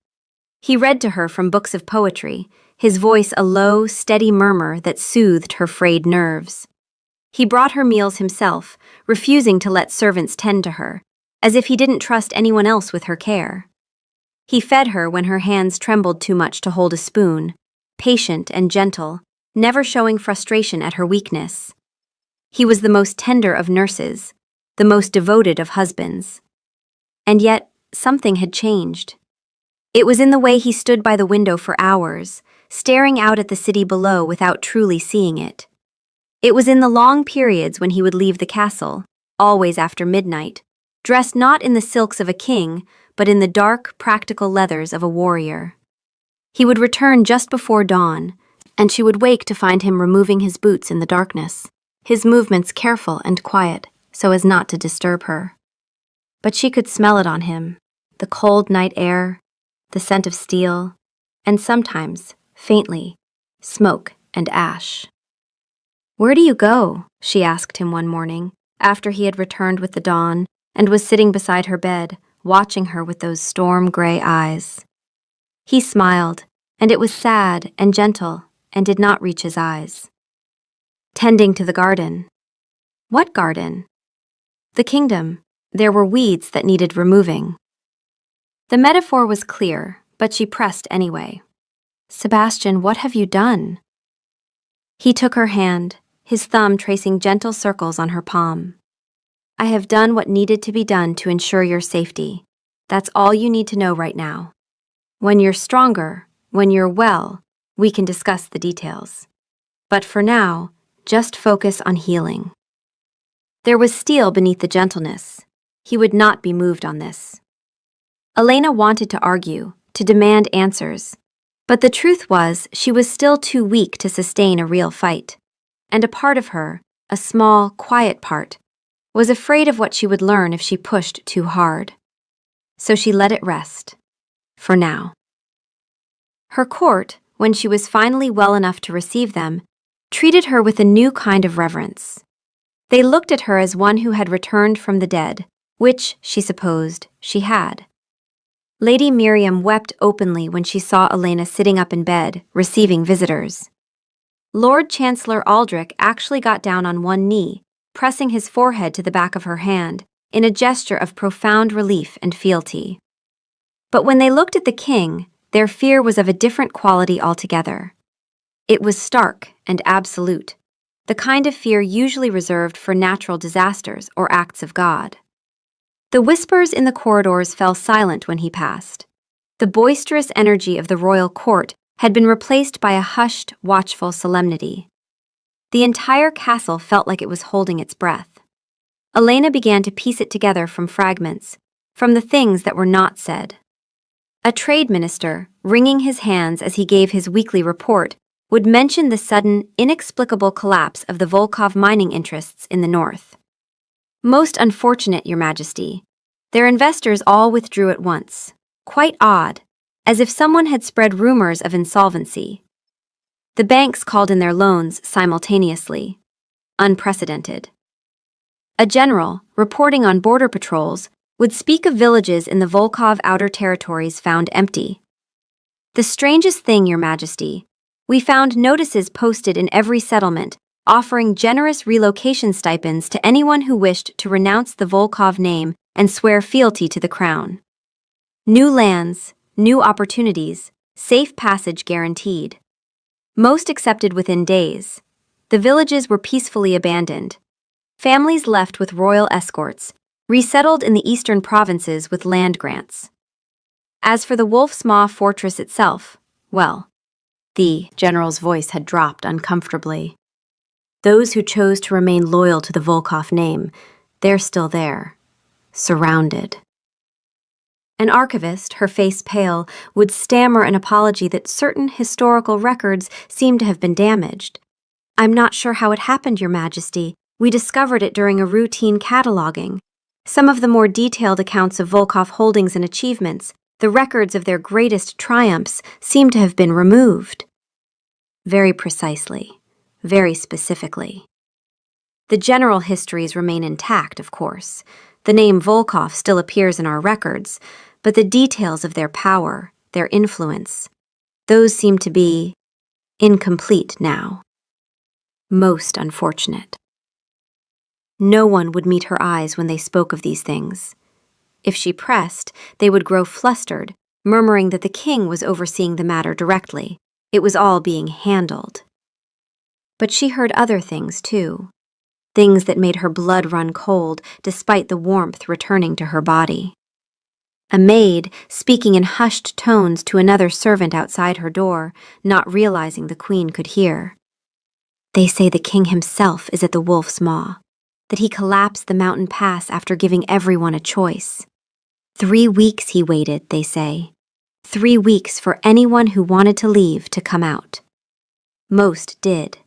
He read to her from books of poetry, his voice a low, steady murmur that soothed her frayed nerves. He brought her meals himself, refusing to let servants tend to her, as if he didn't trust anyone else with her care. He fed her when her hands trembled too much to hold a spoon, patient and gentle, never showing frustration at her weakness. He was the most tender of nurses, the most devoted of husbands. And yet, something had changed. It was in the way he stood by the window for hours, staring out at the city below without truly seeing it. It was in the long periods when he would leave the castle, always after midnight, dressed not in the silks of a king, but in the dark, practical leathers of a warrior. He would return just before dawn, and she would wake to find him removing his boots in the darkness, his movements careful and quiet, so as not to disturb her. But she could smell it on him, the cold night air, the scent of steel, and sometimes, faintly, smoke and ash. "Where do you go?" she asked him one morning, after he had returned with the dawn and was sitting beside her bed, watching her with those storm-gray eyes. He smiled, and it was sad and gentle, and did not reach his eyes. "Tending to the garden." "What garden?" "The kingdom. There were weeds that needed removing." The metaphor was clear, but she pressed anyway. "Sebastian, what have you done?" He took her hand, his thumb tracing gentle circles on her palm. "I have done what needed to be done to ensure your safety. That's all you need to know right now. When you're stronger, when you're well, we can discuss the details. But for now, just focus on healing." There was steel beneath the gentleness. He would not be moved on this. Elena wanted to argue, to demand answers, but the truth was she was still too weak to sustain a real fight, and a part of her, a small, quiet part, was afraid of what she would learn if she pushed too hard. So she let it rest, for now. Her court, when she was finally well enough to receive them, treated her with a new kind of reverence. They looked at her as one who had returned from the dead, which, she supposed, she had. Lady Miriam wept openly when she saw Elena sitting up in bed, receiving visitors. Lord Chancellor Aldrich actually got down on one knee, pressing his forehead to the back of her hand, in a gesture of profound relief and fealty. But when they looked at the king, their fear was of a different quality altogether. It was stark and absolute, the kind of fear usually reserved for natural disasters or acts of God. The whispers in the corridors fell silent when he passed. The boisterous energy of the royal court had been replaced by a hushed, watchful solemnity. The entire castle felt like it was holding its breath. Elena began to piece it together from fragments, from the things that were not said. A trade minister, wringing his hands as he gave his weekly report, would mention the sudden, inexplicable collapse of the Volkov mining interests in the north. "Most unfortunate, Your Majesty. Their investors all withdrew at once. Quite odd, as if someone had spread rumors of insolvency. The banks called in their loans simultaneously. Unprecedented." A general, reporting on border patrols, would speak of villages in the Volkov outer territories found empty. "The strangest thing, Your Majesty, we found notices posted in every settlement offering generous relocation stipends to anyone who wished to renounce the Volkov name and swear fealty to the crown. New lands, new opportunities, safe passage guaranteed. Most accepted within days. The villages were peacefully abandoned. Families left with royal escorts, resettled in the eastern provinces with land grants. As for the Wolf's Maw fortress itself, well," the general's voice had dropped uncomfortably. "Those who chose to remain loyal to the Volkov name, they're still there, surrounded." An archivist, her face pale, would stammer an apology that certain historical records seemed to have been damaged. "I'm not sure how it happened, Your Majesty. We discovered it during a routine cataloging. Some of the more detailed accounts of Volkov holdings and achievements, the records of their greatest triumphs, seem to have been removed." Very precisely, very specifically. The general histories remain intact, of course. The name Volkov still appears in our records, but the details of their power, their influence, those seem to be incomplete now. Most unfortunate. No one would meet her eyes when they spoke of these things. If she pressed, they would grow flustered, murmuring that the king was overseeing the matter directly. It was all being handled. But she heard other things, too. Things that made her blood run cold despite the warmth returning to her body. A maid speaking in hushed tones to another servant outside her door, not realizing the queen could hear. "They say the king himself is at the Wolf's Maw, that he collapsed the mountain pass after giving everyone a choice. 3 weeks he waited, they say. 3 weeks for anyone who wanted to leave to come out. Most did.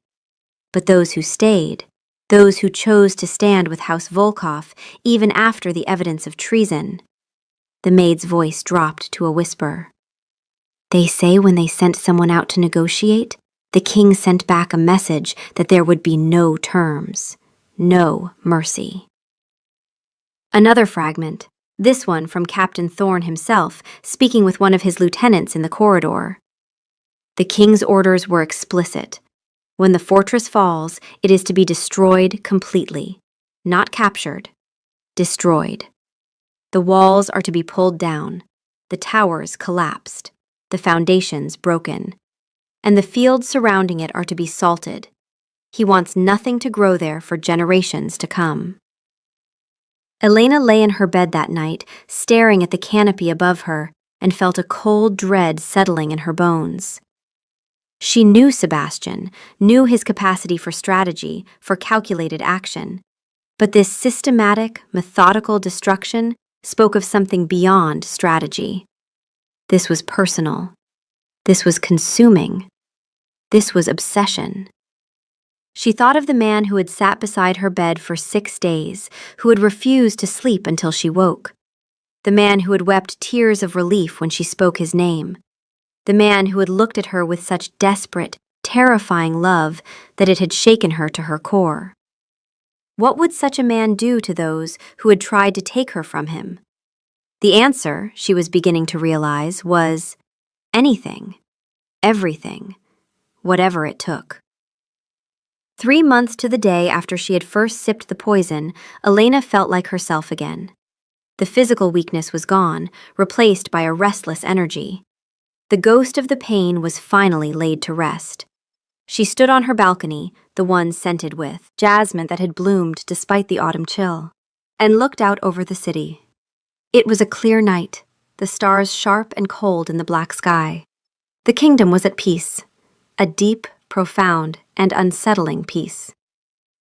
But those who stayed, those who chose to stand with House Volkov even after the evidence of treason," the maid's voice dropped to a whisper. "They say when they sent someone out to negotiate, the king sent back a message that there would be no terms, no mercy." Another fragment, this one from Captain Thorne himself, speaking with one of his lieutenants in the corridor. "The king's orders were explicit. When the fortress falls, it is to be destroyed completely, not captured, destroyed. The walls are to be pulled down, the towers collapsed, the foundations broken, and the fields surrounding it are to be salted. He wants nothing to grow there for generations to come." Elena lay in her bed that night, staring at the canopy above her, and felt a cold dread settling in her bones. She knew Sebastian, knew his capacity for strategy, for calculated action. But this systematic, methodical destruction spoke of something beyond strategy. This was personal. This was consuming. This was obsession. She thought of the man who had sat beside her bed for 6 days, who had refused to sleep until she woke. The man who had wept tears of relief when she spoke his name. The man who had looked at her with such desperate, terrifying love that it had shaken her to her core. What would such a man do to those who had tried to take her from him? The answer, she was beginning to realize, was anything, everything, whatever it took. 3 months to the day after she had first sipped the poison, Elena felt like herself again. The physical weakness was gone, replaced by a restless energy. The ghost of the pain was finally laid to rest. She stood on her balcony, the one scented with jasmine that had bloomed despite the autumn chill, and looked out over the city. It was a clear night, the stars sharp and cold in the black sky. The kingdom was at peace, a deep, profound, and unsettling peace.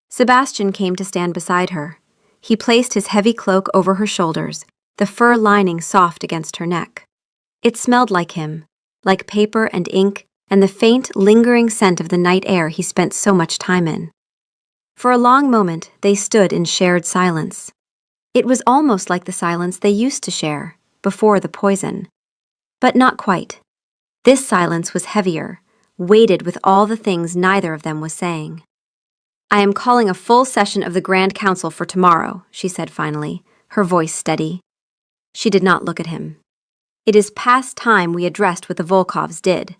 Sebastian came to stand beside her. He placed his heavy cloak over her shoulders, the fur lining soft against her neck. It smelled like him, like paper and ink and the faint, lingering scent of the night air he spent so much time in. For a long moment, they stood in shared silence. It was almost like the silence they used to share, before the poison. But not quite. This silence was heavier, weighted with all the things neither of them was saying. "I am calling a full session of the Grand Council for tomorrow," she said finally, her voice steady. She did not look at him. "It is past time we addressed what the Volkovs did.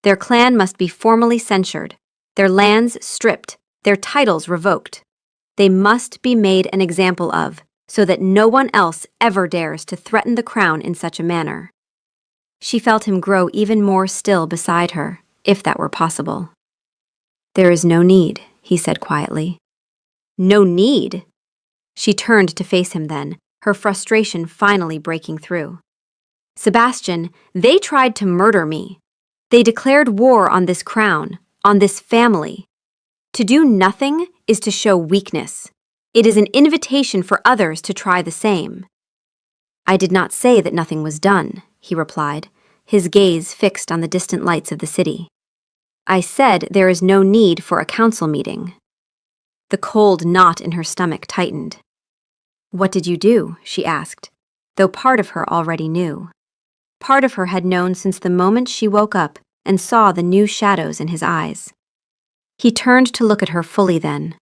Their clan must be formally censured, their lands stripped, their titles revoked. They must be made an example of, so that no one else ever dares to threaten the crown in such a manner." She felt him grow even more still beside her, if that were possible. "There is no need," he said quietly. "No need?" She turned to face him then, her frustration finally breaking through. "Sebastian, they tried to murder me. They declared war on this crown, on this family. To do nothing is to show weakness. It is an invitation for others to try the same." I did not say that nothing was done, he replied, his gaze fixed on the distant lights of the city. I said there is no need for a council meeting. The cold knot in her stomach tightened. What did you do? She asked, though part of her already knew. Part of her had known since the moment she woke up and saw the new shadows in his eyes. He turned to look at her fully then.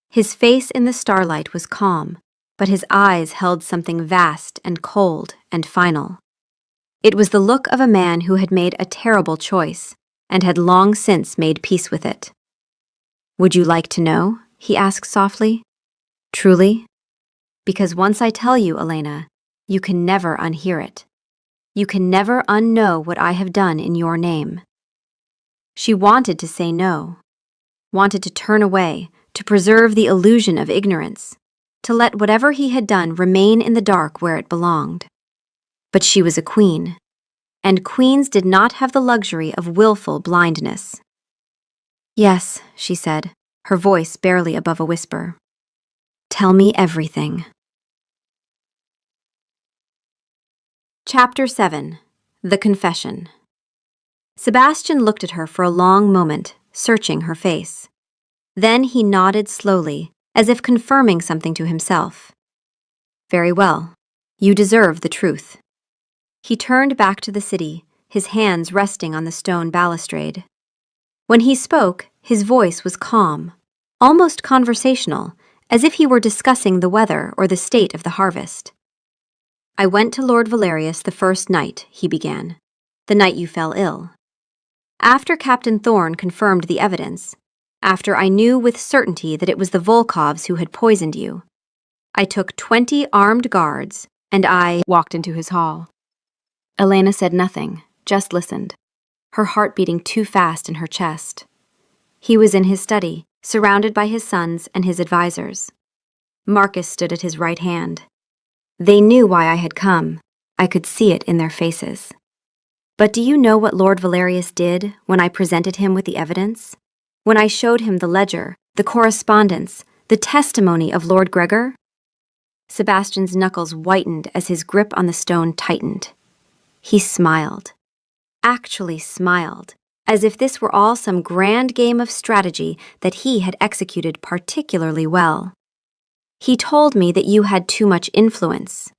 His face in the starlight was calm, but his eyes held something vast and cold and final. It was the look of a man who had made a terrible choice and had long since made peace with it. Would you like to know? He asked softly. Truly? Because once I tell you, Elena, you can never unhear it. You can never unknow what I have done in your name. She wanted to say no, wanted to turn away, to preserve the illusion of ignorance, to let whatever he had done remain in the dark where it belonged. But she was a queen, and queens did not have the luxury of willful blindness. Yes, she said, her voice barely above a whisper. Tell me everything. Chapter 7. The Confession. Sebastian looked at her for a long moment, searching her face. Then he nodded slowly, as if confirming something to himself. Very well. You deserve the truth. He turned back to the city, his hands resting on the stone balustrade. When he spoke, his voice was calm, almost conversational, as if he were discussing the weather or the state of the harvest. I went to Lord Valerius the first night, he began, the night you fell ill. After Captain Thorne confirmed the evidence, after I knew with certainty that it was the Volkovs who had poisoned you, I took 20 armed guards and I walked into his hall. Elena said nothing, just listened, her heart beating too fast in her chest. He was in his study, surrounded by his sons and his advisors. Marcus stood at his right hand. They knew why I had come. I could see it in their faces. But do you know what Lord Valerius did when I presented him with the evidence? When I showed him the ledger, the correspondence, the testimony of Lord Gregor? Sebastian's knuckles whitened as his grip on the stone tightened. He smiled. Actually smiled, as if this were all some grand game of strategy that he had executed particularly well. He told me that you had too much influence,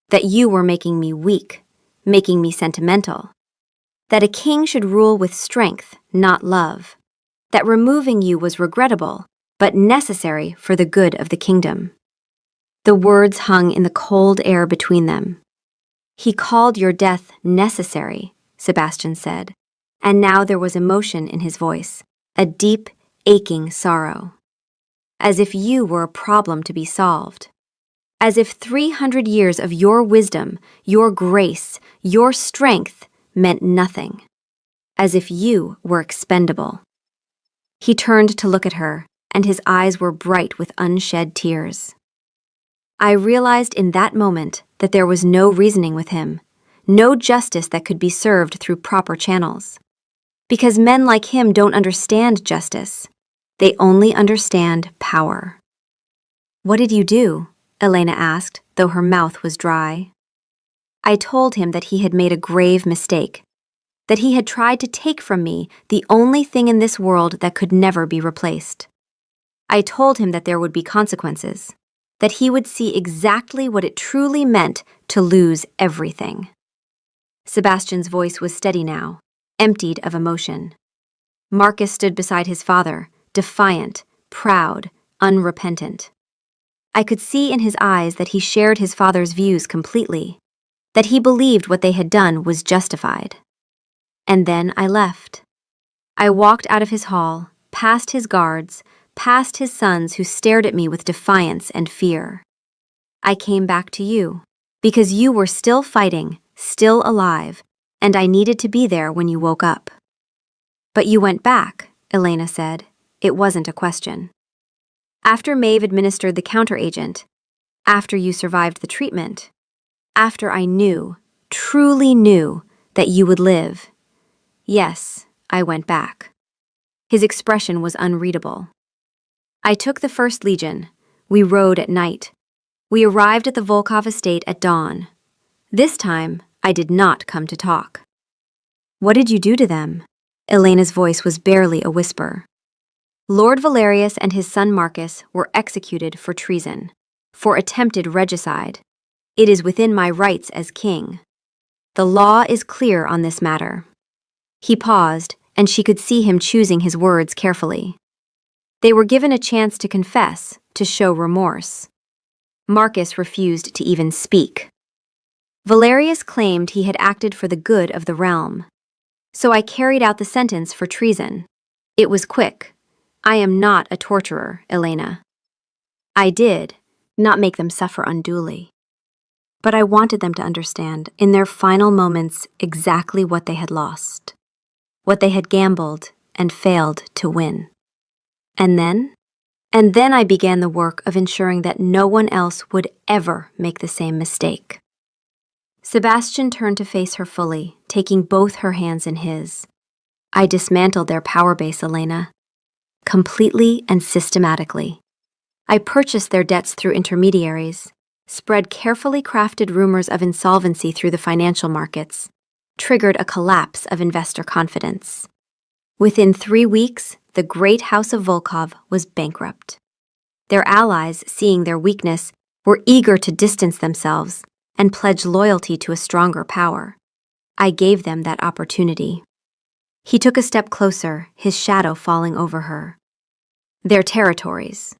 that you were making me weak, making me sentimental, that a king should rule with strength, not love, that removing you was regrettable, but necessary for the good of the kingdom. The words hung in the cold air between them. He called your death necessary, Sebastian said, and now there was emotion in his voice, a deep, aching sorrow. As if you were a problem to be solved. As if 300 years of your wisdom, your grace, your strength meant nothing. As if you were expendable. He turned to look at her, and his eyes were bright with unshed tears. I realized in that moment that there was no reasoning with him, no justice that could be served through proper channels. Because men like him don't understand justice. They only understand power. What did you do? Elena asked, though her mouth was dry. I told him that he had made a grave mistake, that he had tried to take from me the only thing in this world that could never be replaced. I told him that there would be consequences, that he would see exactly what it truly meant to lose everything. Sebastian's voice was steady now, emptied of emotion. Marcus stood beside his father, defiant, proud, unrepentant. I could see in his eyes that he shared his father's views completely, that he believed what they had done was justified. And then I left. I walked out of his hall, past his guards, past his sons who stared at me with defiance and fear. I came back to you, because you were still fighting, still alive, and I needed to be there when you woke up. But you went back, Elena said. It wasn't a question. After Maeve administered the counteragent, after you survived the treatment, after I knew, truly knew, that you would live, yes, I went back. His expression was unreadable. I took the First Legion. We rode at night. We arrived at the Volkov estate at dawn. This time, I did not come to talk. What did you do to them? Elena's voice was barely a whisper. Lord Valerius and his son Marcus were executed for treason, for attempted regicide. It is within my rights as king. The law is clear on this matter. He paused, and she could see him choosing his words carefully. They were given a chance to confess, to show remorse. Marcus refused to even speak. Valerius claimed he had acted for the good of the realm. So I carried out the sentence for treason. It was quick. I am not a torturer, Elena. I did not make them suffer unduly. But I wanted them to understand, in their final moments, exactly what they had lost, what they had gambled and failed to win. And then I began the work of ensuring that no one else would ever make the same mistake. Sebastian turned to face her fully, taking both her hands in his. I dismantled their power base, Elena. Completely and systematically. I purchased their debts through intermediaries, spread carefully crafted rumors of insolvency through the financial markets, triggered a collapse of investor confidence. Within 3 weeks, the great house of Volkov was bankrupt. Their allies, seeing their weakness, were eager to distance themselves and pledge loyalty to a stronger power. I gave them that opportunity. He took a step closer, his shadow falling over her. Their territories.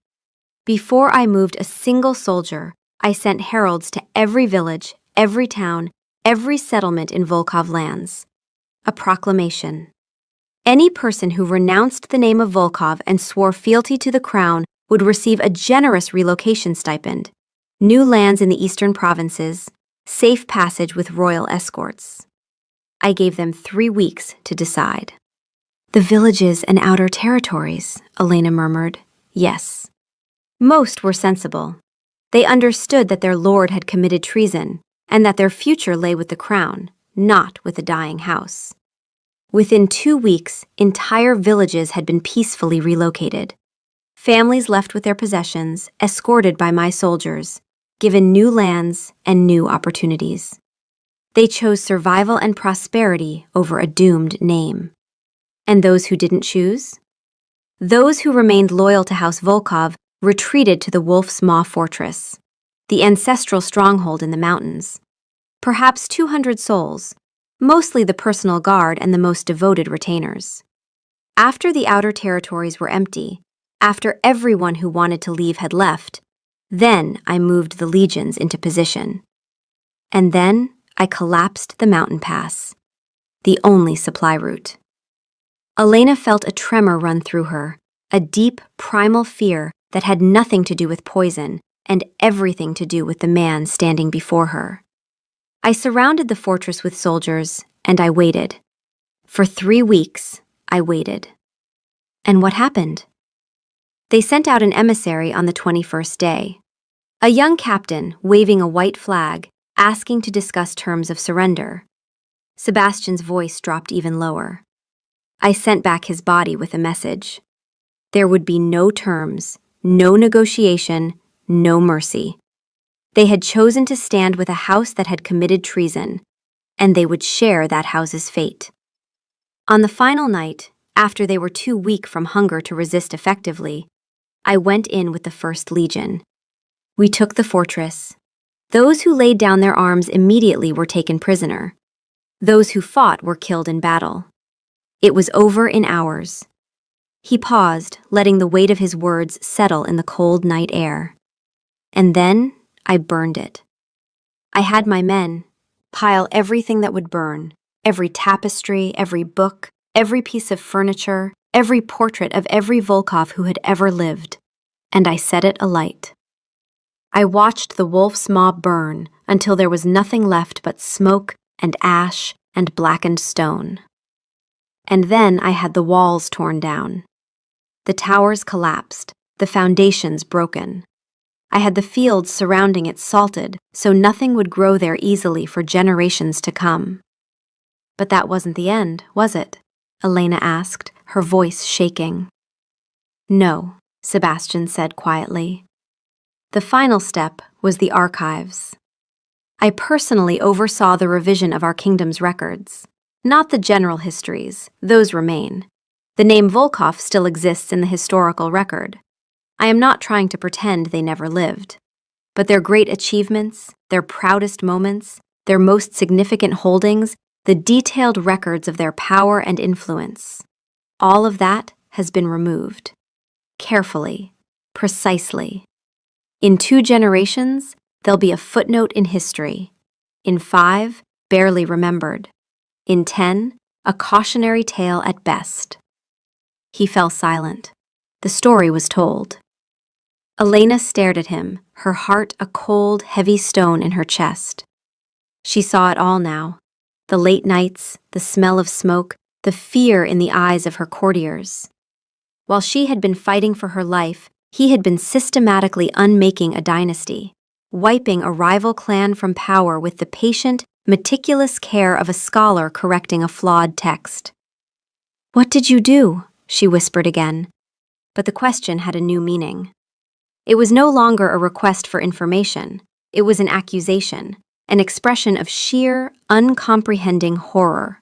Before I moved a single soldier, I sent heralds to every village, every town, every settlement in Volkov lands. A proclamation. Any person who renounced the name of Volkov and swore fealty to the crown would receive a generous relocation stipend, new lands in the eastern provinces, safe passage with royal escorts. I gave them 3 weeks to decide. The villages and outer territories, Elena murmured. Yes. Most were sensible. They understood that their lord had committed treason, and that their future lay with the crown, not with the dying house. Within 2 weeks, entire villages had been peacefully relocated. Families left with their possessions, escorted by my soldiers, given new lands and new opportunities. They chose survival and prosperity over a doomed name. And those who didn't choose? Those who remained loyal to House Volkov retreated to the Wolf's Maw Fortress, the ancestral stronghold in the mountains. Perhaps 200 souls, mostly the personal guard and the most devoted retainers. After the outer territories were empty, after everyone who wanted to leave had left, then I moved the legions into position. And then I collapsed the mountain pass, the only supply route. Elena felt a tremor run through her, a deep, primal fear that had nothing to do with poison and everything to do with the man standing before her. I surrounded the fortress with soldiers, and I waited. For 3 weeks, I waited. And what happened? They sent out an emissary on the 21st day. A young captain waving a white flag, asking to discuss terms of surrender. Sebastian's voice dropped even lower. I sent back his body with a message. There would be no terms, no negotiation, no mercy. They had chosen to stand with a house that had committed treason, and they would share that house's fate. On the final night, after they were too weak from hunger to resist effectively, I went in with the 1st Legion. We took the fortress. Those who laid down their arms immediately were taken prisoner. Those who fought were killed in battle. It was over in hours. He paused, letting the weight of his words settle in the cold night air. And then I burned it. I had my men pile everything that would burn, every tapestry, every book, every piece of furniture, every portrait of every Volkov who had ever lived, and I set it alight. I watched the Wolf's Maw burn until there was nothing left but smoke and ash and blackened stone. And then I had the walls torn down. The towers collapsed, the foundations broken. I had the fields surrounding it salted so nothing would grow there easily for generations to come. But that wasn't the end, was it? Elena asked, her voice shaking. No, Sebastian said quietly. The final step was the archives. I personally oversaw the revision of our kingdom's records. Not the general histories, those remain. The name Volkov still exists in the historical record. I am not trying to pretend they never lived. But their great achievements, their proudest moments, their most significant holdings, the detailed records of their power and influence, all of that has been removed. Carefully, precisely. In 2 generations, there'll be a footnote in history. In 5, barely remembered. In 10, a cautionary tale at best. He fell silent. The story was told. Elena stared at him, her heart a cold, heavy stone in her chest. She saw it all now. The late nights, the smell of smoke, the fear in the eyes of her courtiers. While she had been fighting for her life, he had been systematically unmaking a dynasty, wiping a rival clan from power with the patient, meticulous care of a scholar correcting a flawed text. "What did you do?" she whispered again. But the question had a new meaning. It was no longer a request for information. It was an accusation, an expression of sheer, uncomprehending horror.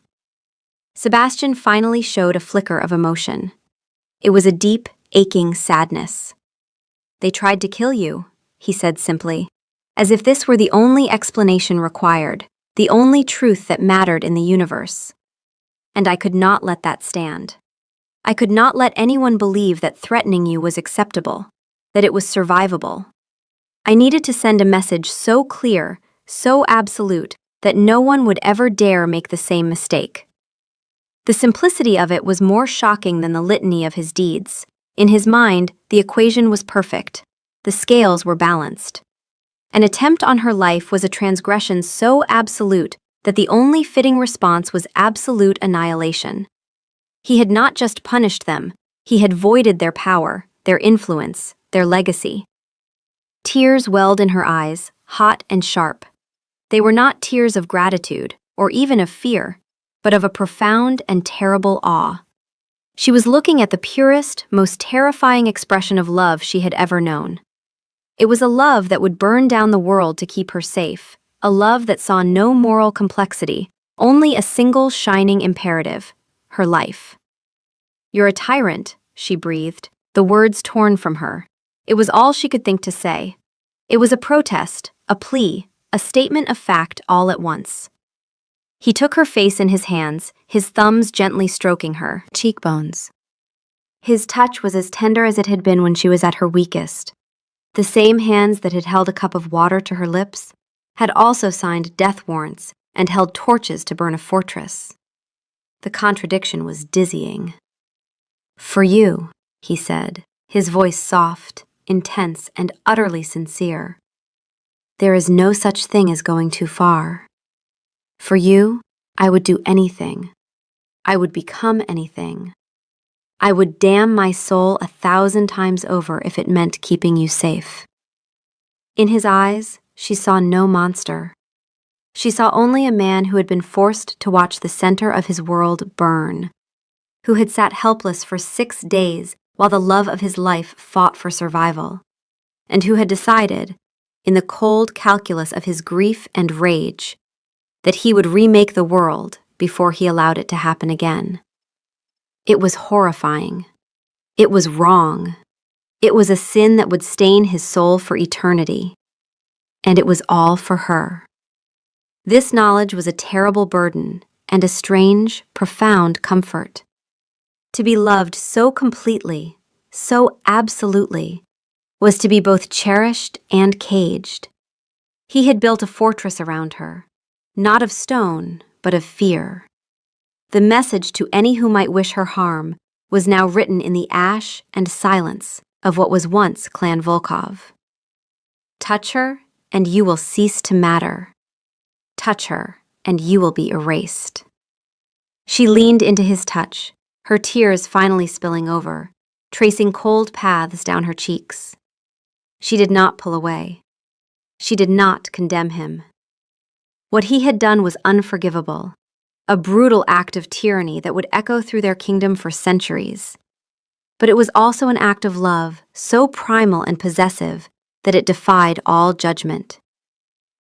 Sebastian finally showed a flicker of emotion. It was a deep, aching sadness. "They tried to kill you," he said simply, as if this were the only explanation required, the only truth that mattered in the universe. And I could not let that stand. I could not let anyone believe that threatening you was acceptable, that it was survivable. I needed to send a message so clear, so absolute, that no one would ever dare make the same mistake. The simplicity of it was more shocking than the litany of his deeds. In his mind, the equation was perfect. The scales were balanced. An attempt on her life was a transgression so absolute that the only fitting response was absolute annihilation. He had not just punished them, he had voided their power, their influence, their legacy. Tears welled in her eyes, hot and sharp. They were not tears of gratitude, or even of fear, but of a profound and terrible awe. She was looking at the purest, most terrifying expression of love she had ever known. It was a love that would burn down the world to keep her safe, a love that saw no moral complexity, only a single shining imperative, her life. "You're a tyrant," she breathed, the words torn from her. It was all she could think to say. It was a protest, a plea, a statement of fact all at once. He took her face in his hands, his thumbs gently stroking her cheekbones. His touch was as tender as it had been when she was at her weakest. The same hands that had held a cup of water to her lips had also signed death warrants and held torches to burn a fortress. The contradiction was dizzying. "For you," he said, his voice soft, intense, and utterly sincere. "There is no such thing as going too far. For you, I would do anything. I would become anything. I would damn my soul 1,000 times over if it meant keeping you safe." In his eyes, she saw no monster. She saw only a man who had been forced to watch the center of his world burn, who had sat helpless for 6 days while the love of his life fought for survival, and who had decided, in the cold calculus of his grief and rage, that he would remake the world before he allowed it to happen again. It was horrifying. It was wrong. It was a sin that would stain his soul for eternity. And it was all for her. This knowledge was a terrible burden and a strange, profound comfort. To be loved so completely, so absolutely, was to be both cherished and caged. He had built a fortress around her, not of stone, but of fear. The message to any who might wish her harm was now written in the ash and silence of what was once Clan Volkov. Touch her, and you will cease to matter. Touch her, and you will be erased. She leaned into his touch, her tears finally spilling over, tracing cold paths down her cheeks. She did not pull away. She did not condemn him. What he had done was unforgivable, a brutal act of tyranny that would echo through their kingdom for centuries. But it was also an act of love, so primal and possessive that it defied all judgment.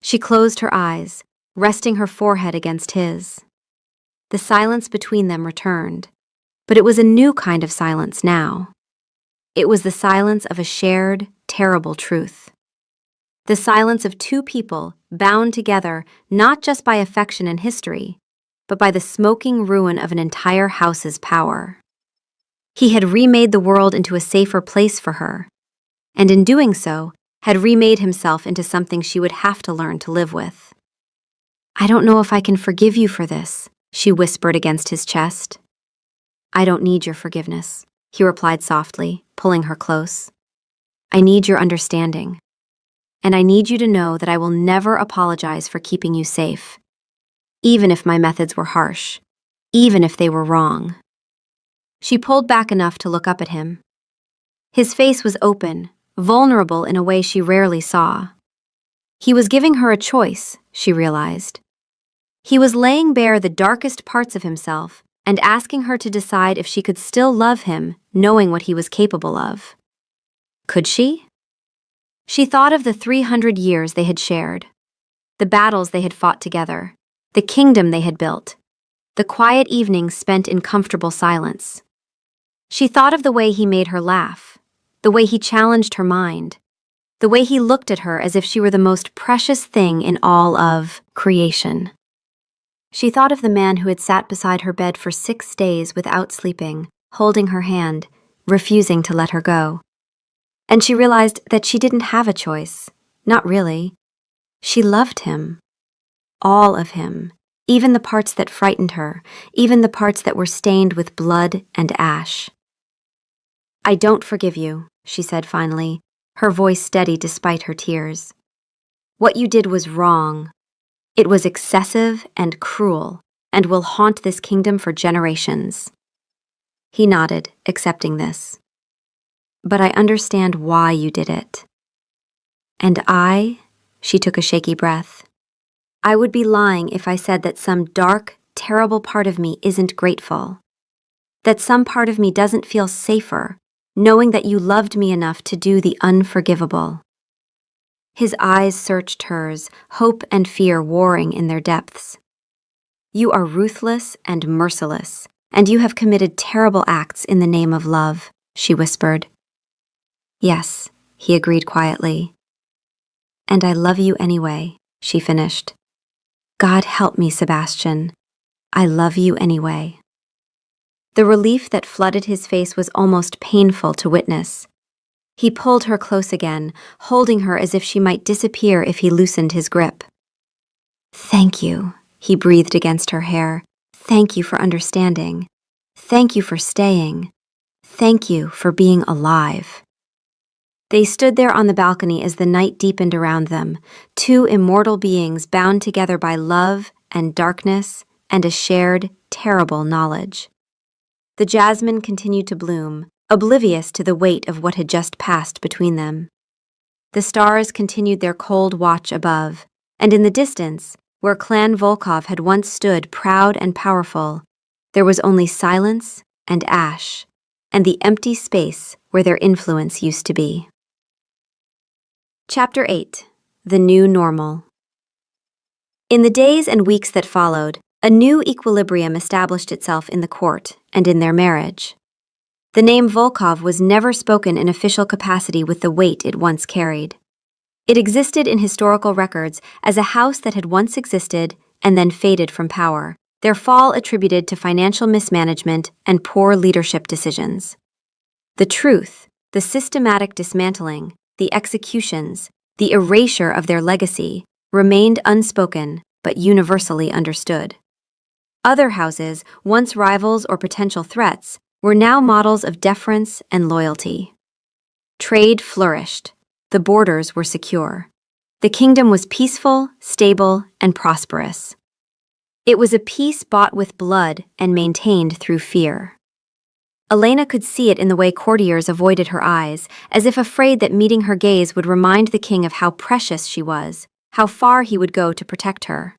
She closed her eyes, resting her forehead against his. The silence between them returned, but it was a new kind of silence now. It was the silence of a shared, terrible truth. The silence of two people bound together not just by affection and history, but by the smoking ruin of an entire house's power. He had remade the world into a safer place for her, and in doing so, had remade himself into something she would have to learn to live with. "I don't know if I can forgive you for this," she whispered against his chest. "I don't need your forgiveness," he replied softly, pulling her close. "I need your understanding. And I need you to know that I will never apologize for keeping you safe, even if my methods were harsh, even if they were wrong." She pulled back enough to look up at him. His face was open, vulnerable in a way she rarely saw. He was giving her a choice, she realized. He was laying bare the darkest parts of himself and asking her to decide if she could still love him, knowing what he was capable of. Could she? She thought of the 300 years they had shared, the battles they had fought together, the kingdom they had built, the quiet evenings spent in comfortable silence. She thought of the way he made her laugh, the way he challenged her mind, the way he looked at her as if she were the most precious thing in all of creation. She thought of the man who had sat beside her bed for 6 days without sleeping, holding her hand, refusing to let her go. And she realized that she didn't have a choice. Not really. She loved him. All of him. Even the parts that frightened her. Even the parts that were stained with blood and ash. "I don't forgive you," she said finally, her voice steady despite her tears. "What you did was wrong. It was excessive and cruel, and will haunt this kingdom for generations." He nodded, accepting this. "But I understand why you did it." And she took a shaky breath, "I would be lying if I said that some dark, terrible part of me isn't grateful. That some part of me doesn't feel safer, knowing that you loved me enough to do the unforgivable." His eyes searched hers, hope and fear warring in their depths. "You are ruthless and merciless, and you have committed terrible acts in the name of love," she whispered. "Yes," he agreed quietly. "And I love you anyway," she finished. "God help me, Sebastian. I love you anyway." The relief that flooded his face was almost painful to witness. He pulled her close again, holding her as if she might disappear if he loosened his grip. "Thank you," he breathed against her hair. "Thank you for understanding. Thank you for staying. Thank you for being alive." They stood there on the balcony as the night deepened around them, two immortal beings bound together by love and darkness and a shared, terrible knowledge. The jasmine continued to bloom, oblivious to the weight of what had just passed between them. The stars continued their cold watch above, and in the distance, where Clan Volkov had once stood proud and powerful, there was only silence and ash, and the empty space where their influence used to be. Chapter 8. The New Normal. In the days and weeks that followed, a new equilibrium established itself in the court and in their marriage. The name Volkov was never spoken in official capacity with the weight it once carried. It existed in historical records as a house that had once existed and then faded from power, their fall attributed to financial mismanagement and poor leadership decisions. The truth, the systematic dismantling, the executions, the erasure of their legacy, remained unspoken but universally understood. Other houses, once rivals or potential threats, were now models of deference and loyalty. Trade flourished. The borders were secure. The kingdom was peaceful, stable, and prosperous. It was a peace bought with blood and maintained through fear. Elena could see it in the way courtiers avoided her eyes, as if afraid that meeting her gaze would remind the king of how precious she was, how far he would go to protect her.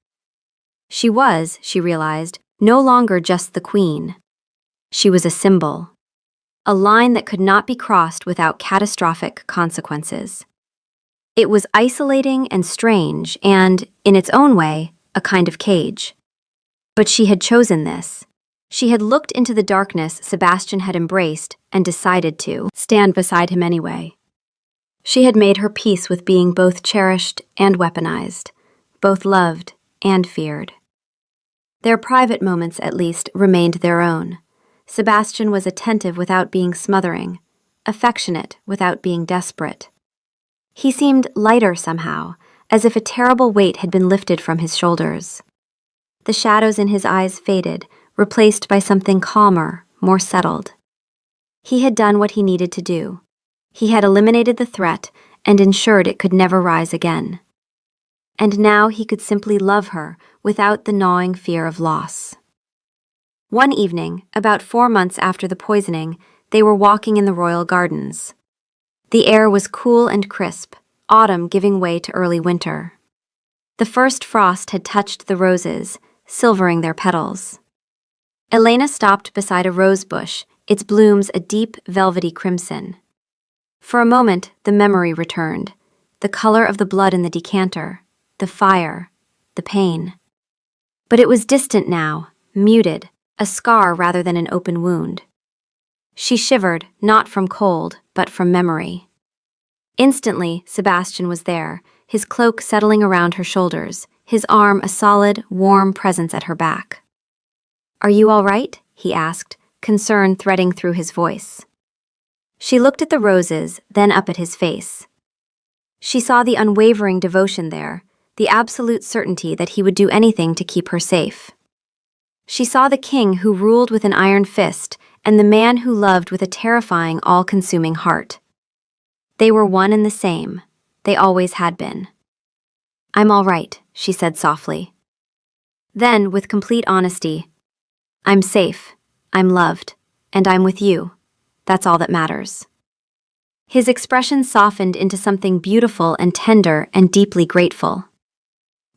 She was, she realized, no longer just the queen. She was a symbol, a line that could not be crossed without catastrophic consequences. It was isolating and strange and, in its own way, a kind of cage. But she had chosen this. She had looked into the darkness Sebastian had embraced and decided to stand beside him anyway. She had made her peace with being both cherished and weaponized, both loved and feared. Their private moments, at least, remained their own. Sebastian was attentive without being smothering, affectionate without being desperate. He seemed lighter somehow, as if a terrible weight had been lifted from his shoulders. The shadows in his eyes faded, replaced by something calmer, more settled. He had done what he needed to do. He had eliminated the threat and ensured it could never rise again. And now he could simply love her without the gnawing fear of loss. One evening, about 4 months after the poisoning, they were walking in the royal gardens. The air was cool and crisp, autumn giving way to early winter. The first frost had touched the roses, silvering their petals. Elena stopped beside a rose bush, its blooms a deep, velvety crimson. For a moment, the memory returned, the color of the blood in the decanter, the fire, the pain. But it was distant now, muted, a scar rather than an open wound. She shivered, not from cold, but from memory. Instantly, Sebastian was there, his cloak settling around her shoulders, his arm a solid, warm presence at her back. "Are you all right?" he asked, concern threading through his voice. She looked at the roses, then up at his face. She saw the unwavering devotion there, the absolute certainty that he would do anything to keep her safe. She saw the king who ruled with an iron fist and the man who loved with a terrifying, all-consuming heart. They were one and the same. They always had been. "I'm all right," she said softly. Then, with complete honesty, "I'm safe, I'm loved, and I'm with you. That's all that matters." His expression softened into something beautiful and tender and deeply grateful.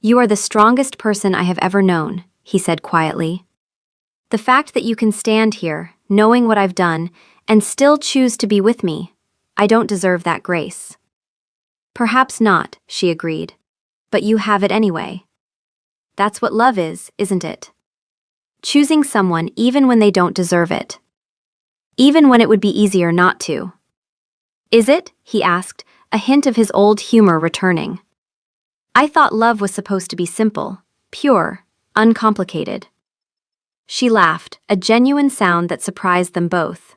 "You are the strongest person I have ever known," he said quietly. "The fact that you can stand here, knowing what I've done, and still choose to be with me, I don't deserve that grace." "Perhaps not," she agreed, "but you have it anyway. That's what love is, isn't it? Choosing someone even when they don't deserve it. Even when it would be easier not to." "Is it?" he asked, a hint of his old humor returning. "I thought love was supposed to be simple, pure, uncomplicated." She laughed, a genuine sound that surprised them both.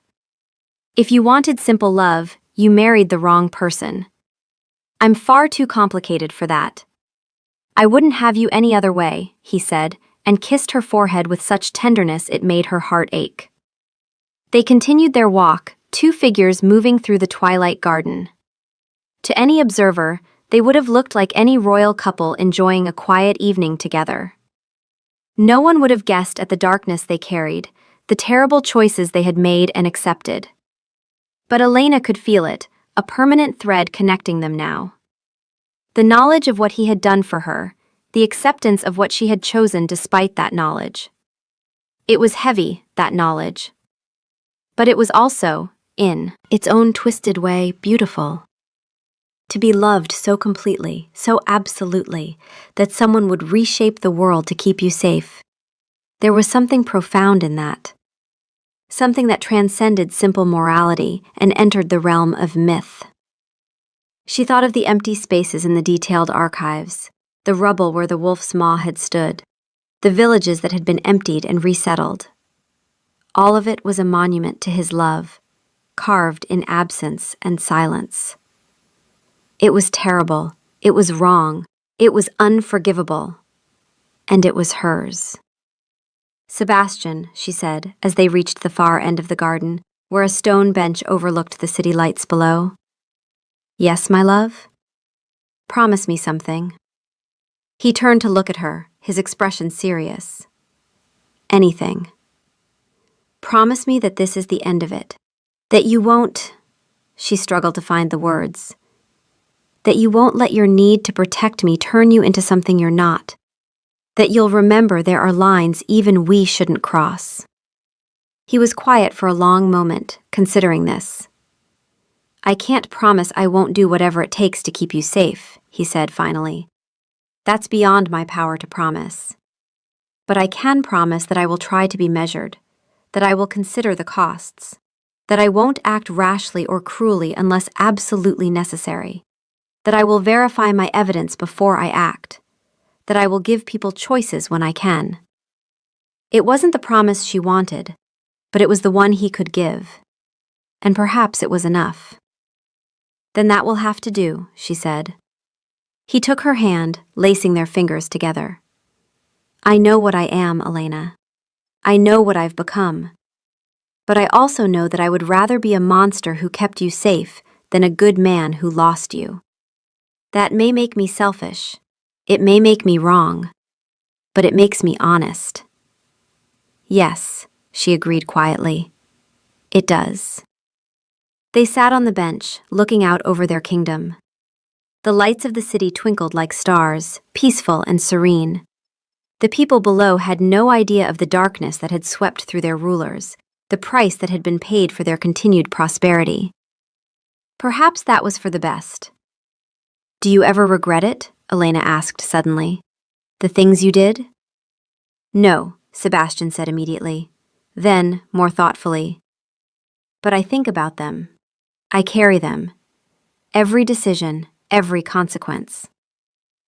"If you wanted simple love, you married the wrong person. I'm far too complicated for that." "I wouldn't have you any other way," he said, and kissed her forehead with such tenderness it made her heart ache. They continued their walk, two figures moving through the twilight garden. To any observer, they would have looked like any royal couple enjoying a quiet evening together. No one would have guessed at the darkness they carried, the terrible choices they had made and accepted. But Elena could feel it, a permanent thread connecting them now. The knowledge of what he had done for her, the acceptance of what she had chosen despite that knowledge. It was heavy, that knowledge. But it was also, in its own twisted way, beautiful. To be loved so completely, so absolutely, that someone would reshape the world to keep you safe. There was something profound in that. Something that transcended simple morality and entered the realm of myth. She thought of the empty spaces in the detailed archives, the rubble where the wolf's maw had stood, the villages that had been emptied and resettled. All of it was a monument to his love, carved in absence and silence. It was terrible, it was wrong, it was unforgivable, and it was hers. "Sebastian," she said, as they reached the far end of the garden, where a stone bench overlooked the city lights below. "Yes, my love? Promise me something." He turned to look at her, his expression serious. "Anything. Promise me that this is the end of it. That you won't," she struggled to find the words, "that you won't let your need to protect me turn you into something you're not. That you'll remember there are lines even we shouldn't cross." He was quiet for a long moment, considering this. I can't promise I won't do whatever it takes to keep you safe, he said finally. That's beyond my power to promise. But I can promise that I will try to be measured, that I will consider the costs, that I won't act rashly or cruelly unless absolutely necessary, that I will verify my evidence before I act, that I will give people choices when I can. It wasn't the promise she wanted, but it was the one he could give. And perhaps it was enough. Then that will have to do, she said. He took her hand, lacing their fingers together. I know what I am, Elena. I know what I've become. But I also know that I would rather be a monster who kept you safe than a good man who lost you. That may make me selfish. It may make me wrong. But it makes me honest. Yes, she agreed quietly. It does. They sat on the bench, looking out over their kingdom. The lights of the city twinkled like stars, peaceful and serene. The people below had no idea of the darkness that had swept through their rulers, the price that had been paid for their continued prosperity. Perhaps that was for the best. Do you ever regret it? Elena asked suddenly. The things you did? No, Sebastian said immediately. Then, more thoughtfully. But I think about them. I carry them. Every decision, every consequence.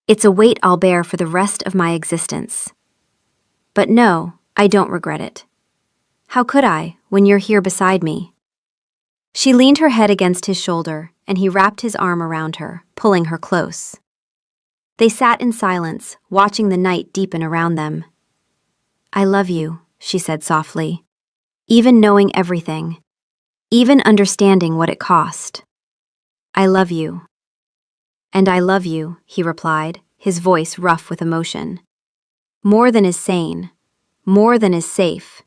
It's a weight I'll bear for the rest of my existence. But no, I don't regret it. How could I, when you're here beside me? She leaned her head against his shoulder, and he wrapped his arm around her, pulling her close. They sat in silence, watching the night deepen around them. I love you, she said softly. Even knowing everything. Even understanding what it cost. I love you. And I love you, he replied, his voice rough with emotion. More than is sane. More than is safe.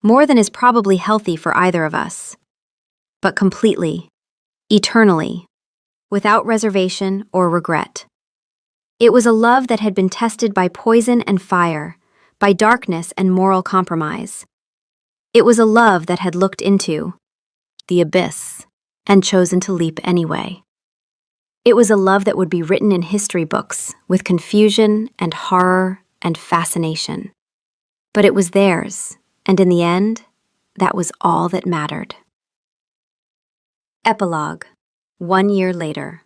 More than is probably healthy for either of us. But completely. Eternally. Without reservation or regret. It was a love that had been tested by poison and fire, by darkness and moral compromise. It was a love that had looked into the abyss and chosen to leap anyway. It was a love that would be written in history books with confusion and horror and fascination. But it was theirs, and in the end, that was all that mattered. Epilogue. 1 year later.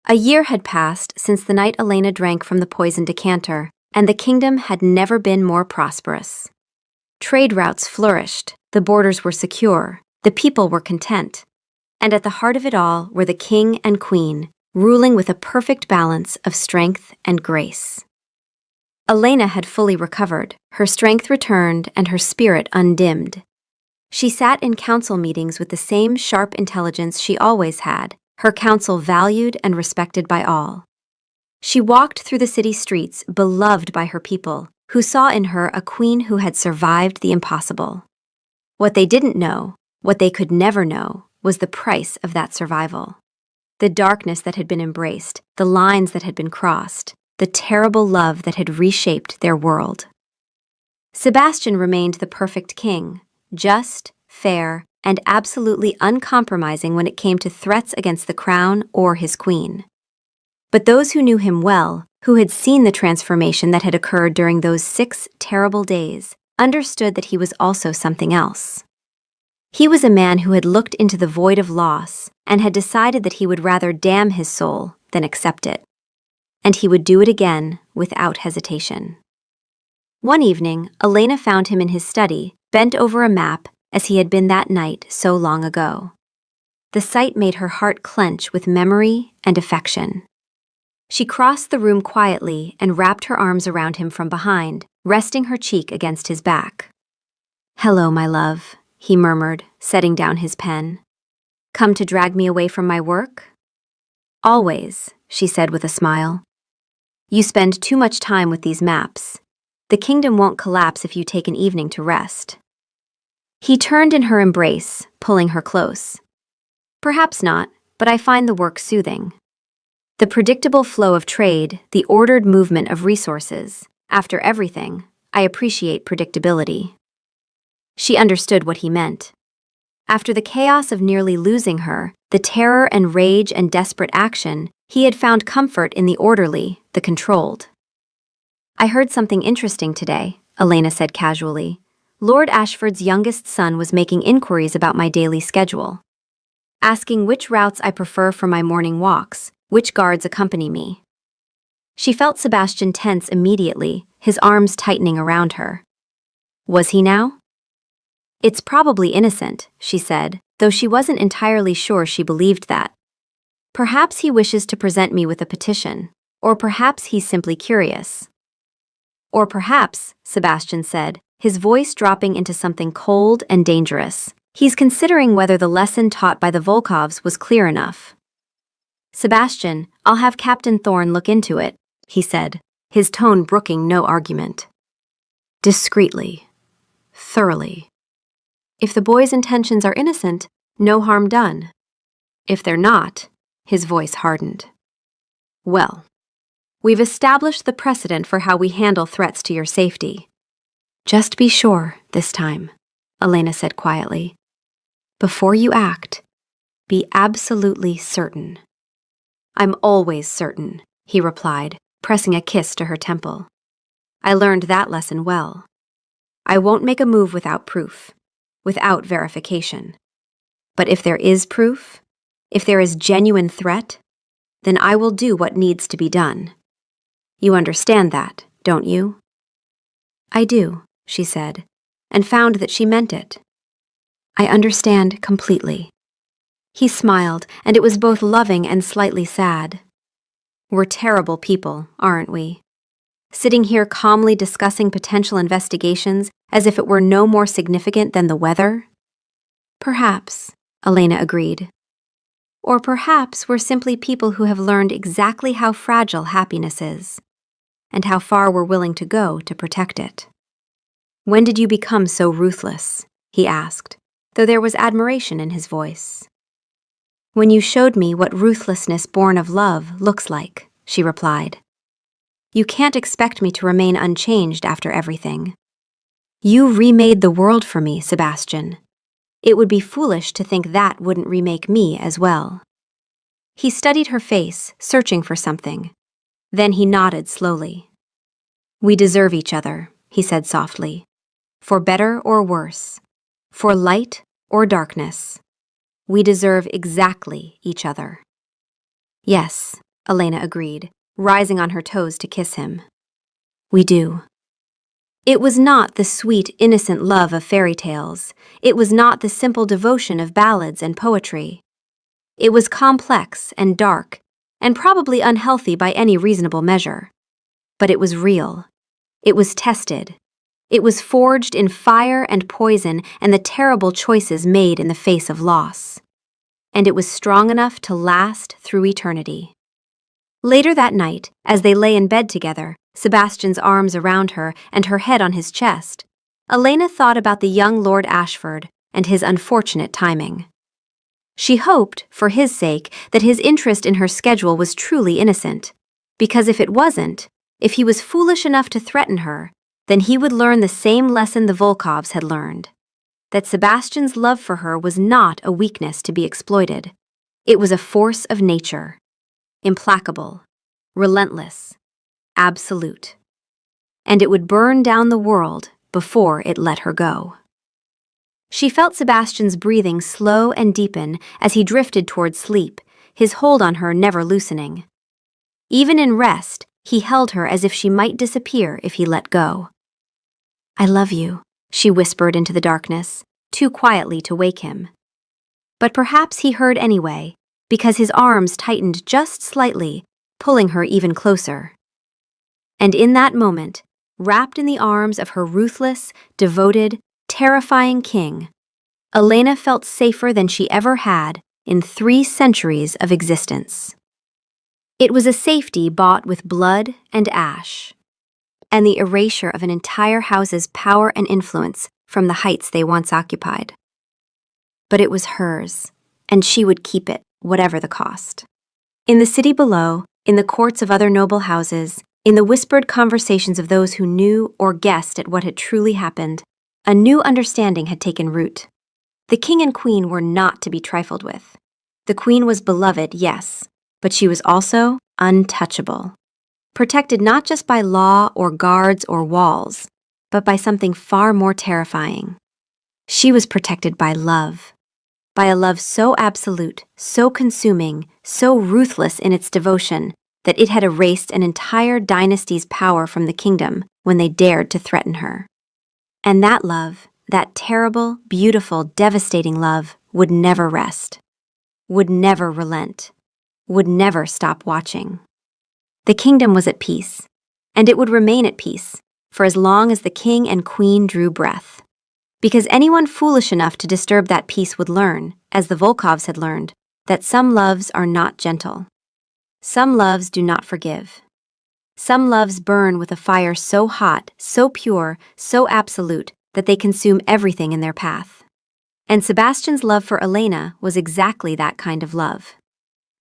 A year had passed since the night Elena drank from the poisoned decanter, and the kingdom had never been more prosperous. Trade routes flourished, the borders were secure, the people were content, and at the heart of it all were the king and queen, ruling with a perfect balance of strength and grace. Elena had fully recovered, her strength returned and her spirit undimmed. She sat in council meetings with the same sharp intelligence she always had, her counsel valued and respected by all. She walked through the city streets, beloved by her people, who saw in her a queen who had survived the impossible. What they didn't know, what they could never know, was the price of that survival. The darkness that had been embraced, the lines that had been crossed, the terrible love that had reshaped their world. Sebastian remained the perfect king, just, fair, and absolutely uncompromising when it came to threats against the crown or his queen. But those who knew him well, who had seen the transformation that had occurred during those 6 terrible days, understood that he was also something else. He was a man who had looked into the void of loss and had decided that he would rather damn his soul than accept it. And he would do it again without hesitation. One evening, Elena found him in his study, bent over a map as he had been that night so long ago. The sight made her heart clench with memory and affection. She crossed the room quietly and wrapped her arms around him from behind, resting her cheek against his back. "Hello, my love," he murmured, setting down his pen. "Come to drag me away from my work?" "Always," she said with a smile. "You spend too much time with these maps. The kingdom won't collapse if you take an evening to rest." He turned in her embrace, pulling her close. "Perhaps not, but I find the work soothing. The predictable flow of trade, the ordered movement of resources. After everything, I appreciate predictability." She understood what he meant. After the chaos of nearly losing her, the terror and rage and desperate action, he had found comfort in the orderly, the controlled. "I heard something interesting today," Elena said casually. "Lord Ashford's youngest son was making inquiries about my daily schedule, asking which routes I prefer for my morning walks, which guards accompany me." She felt Sebastian tense immediately, his arms tightening around her. Was he now? "It's probably innocent," she said, though she wasn't entirely sure she believed that. "Perhaps he wishes to present me with a petition, or perhaps he's simply curious." "Or perhaps," Sebastian said, his voice dropping into something cold and dangerous, "he's considering whether the lesson taught by the Volkovs was clear enough." "Sebastian, I'll have Captain Thorne look into it," he said, his tone brooking no argument. "Discreetly. Thoroughly. If the boy's intentions are innocent, no harm done. If they're not," his voice hardened, "well, we've established the precedent for how we handle threats to your safety. Just be sure this time," Elena said quietly. "Before you act, be absolutely certain." "I'm always certain," he replied, pressing a kiss to her temple. "I learned that lesson well. I won't make a move without proof, without verification. But if there is proof, if there is genuine threat, then I will do what needs to be done. You understand that, don't you?" "I do," she said, and found that she meant it. "I understand completely." He smiled, and it was both loving and slightly sad. "We're terrible people, aren't we? Sitting here calmly discussing potential investigations as if it were no more significant than the weather?" "Perhaps," Elena agreed. "Or perhaps we're simply people who have learned exactly how fragile happiness is, and how far we're willing to go to protect it." "When did you become so ruthless?" he asked, though there was admiration in his voice. "When you showed me what ruthlessness born of love looks like," she replied. "You can't expect me to remain unchanged after everything. You remade the world for me, Sebastian. It would be foolish to think that wouldn't remake me as well." He studied her face, searching for something. Then he nodded slowly. "We deserve each other," he said softly. "For better or worse, for light or darkness. We deserve exactly each other." "Yes," Elena agreed, rising on her toes to kiss him. "We do." It was not the sweet, innocent love of fairy tales. It was not the simple devotion of ballads and poetry. It was complex and dark, and probably unhealthy by any reasonable measure. But it was real. It was tested. It was forged in fire and poison and the terrible choices made in the face of loss. And it was strong enough to last through eternity. Later that night, as they lay in bed together, Sebastian's arms around her and her head on his chest, Elena thought about the young Lord Ashford and his unfortunate timing. She hoped, for his sake, that his interest in her schedule was truly innocent, because if it wasn't, if he was foolish enough to threaten her, then he would learn the same lesson the Volkovs had learned, that Sebastian's love for her was not a weakness to be exploited. It was a force of nature, implacable, relentless, absolute. And it would burn down the world before it let her go. She felt Sebastian's breathing slow and deepen as he drifted toward sleep, his hold on her never loosening. Even in rest, he held her as if she might disappear if he let go. "I love you," she whispered into the darkness, too quietly to wake him. But perhaps he heard anyway, because his arms tightened just slightly, pulling her even closer. And in that moment, wrapped in the arms of her ruthless, devoted, terrifying king, Elena felt safer than she ever had in 3 centuries of existence. It was a safety bought with blood and ash, and the erasure of an entire house's power and influence from the heights they once occupied. But it was hers, and she would keep it, whatever the cost. In the city below, in the courts of other noble houses, in the whispered conversations of those who knew or guessed at what had truly happened, a new understanding had taken root. The king and queen were not to be trifled with. The queen was beloved, yes, but she was also untouchable, protected not just by law or guards or walls, but by something far more terrifying. She was protected by love, by a love so absolute, so consuming, so ruthless in its devotion, that it had erased an entire dynasty's power from the kingdom when they dared to threaten her. And that love, that terrible, beautiful, devastating love, would never rest, would never relent, would never stop watching. The kingdom was at peace, and it would remain at peace for as long as the king and queen drew breath. Because anyone foolish enough to disturb that peace would learn, as the Volkovs had learned, that some loves are not gentle. Some loves do not forgive. Some loves burn with a fire so hot, so pure, so absolute, that they consume everything in their path. And Sebastian's love for Elena was exactly that kind of love.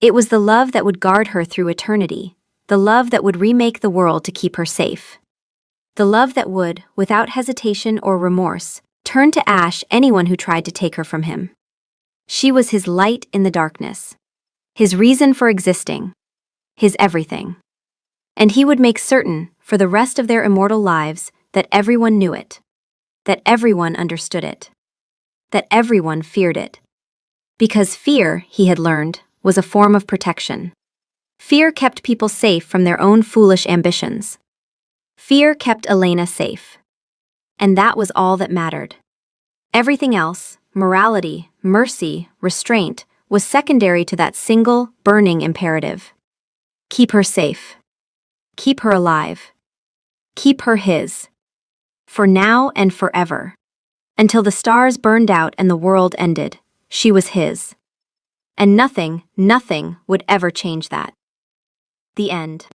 It was the love that would guard her through eternity, the love that would remake the world to keep her safe. The love that would, without hesitation or remorse, turn to ash anyone who tried to take her from him. She was his light in the darkness, his reason for existing, his everything. And he would make certain, for the rest of their immortal lives, that everyone knew it, that everyone understood it, that everyone feared it. Because fear, he had learned, was a form of protection. Fear kept people safe from their own foolish ambitions. Fear kept Elena safe. And that was all that mattered. Everything else, morality, mercy, restraint, was secondary to that single, burning imperative. Keep her safe. Keep her alive. Keep her his. For now and forever. Until the stars burned out and the world ended, she was his. And nothing would ever change that. The end.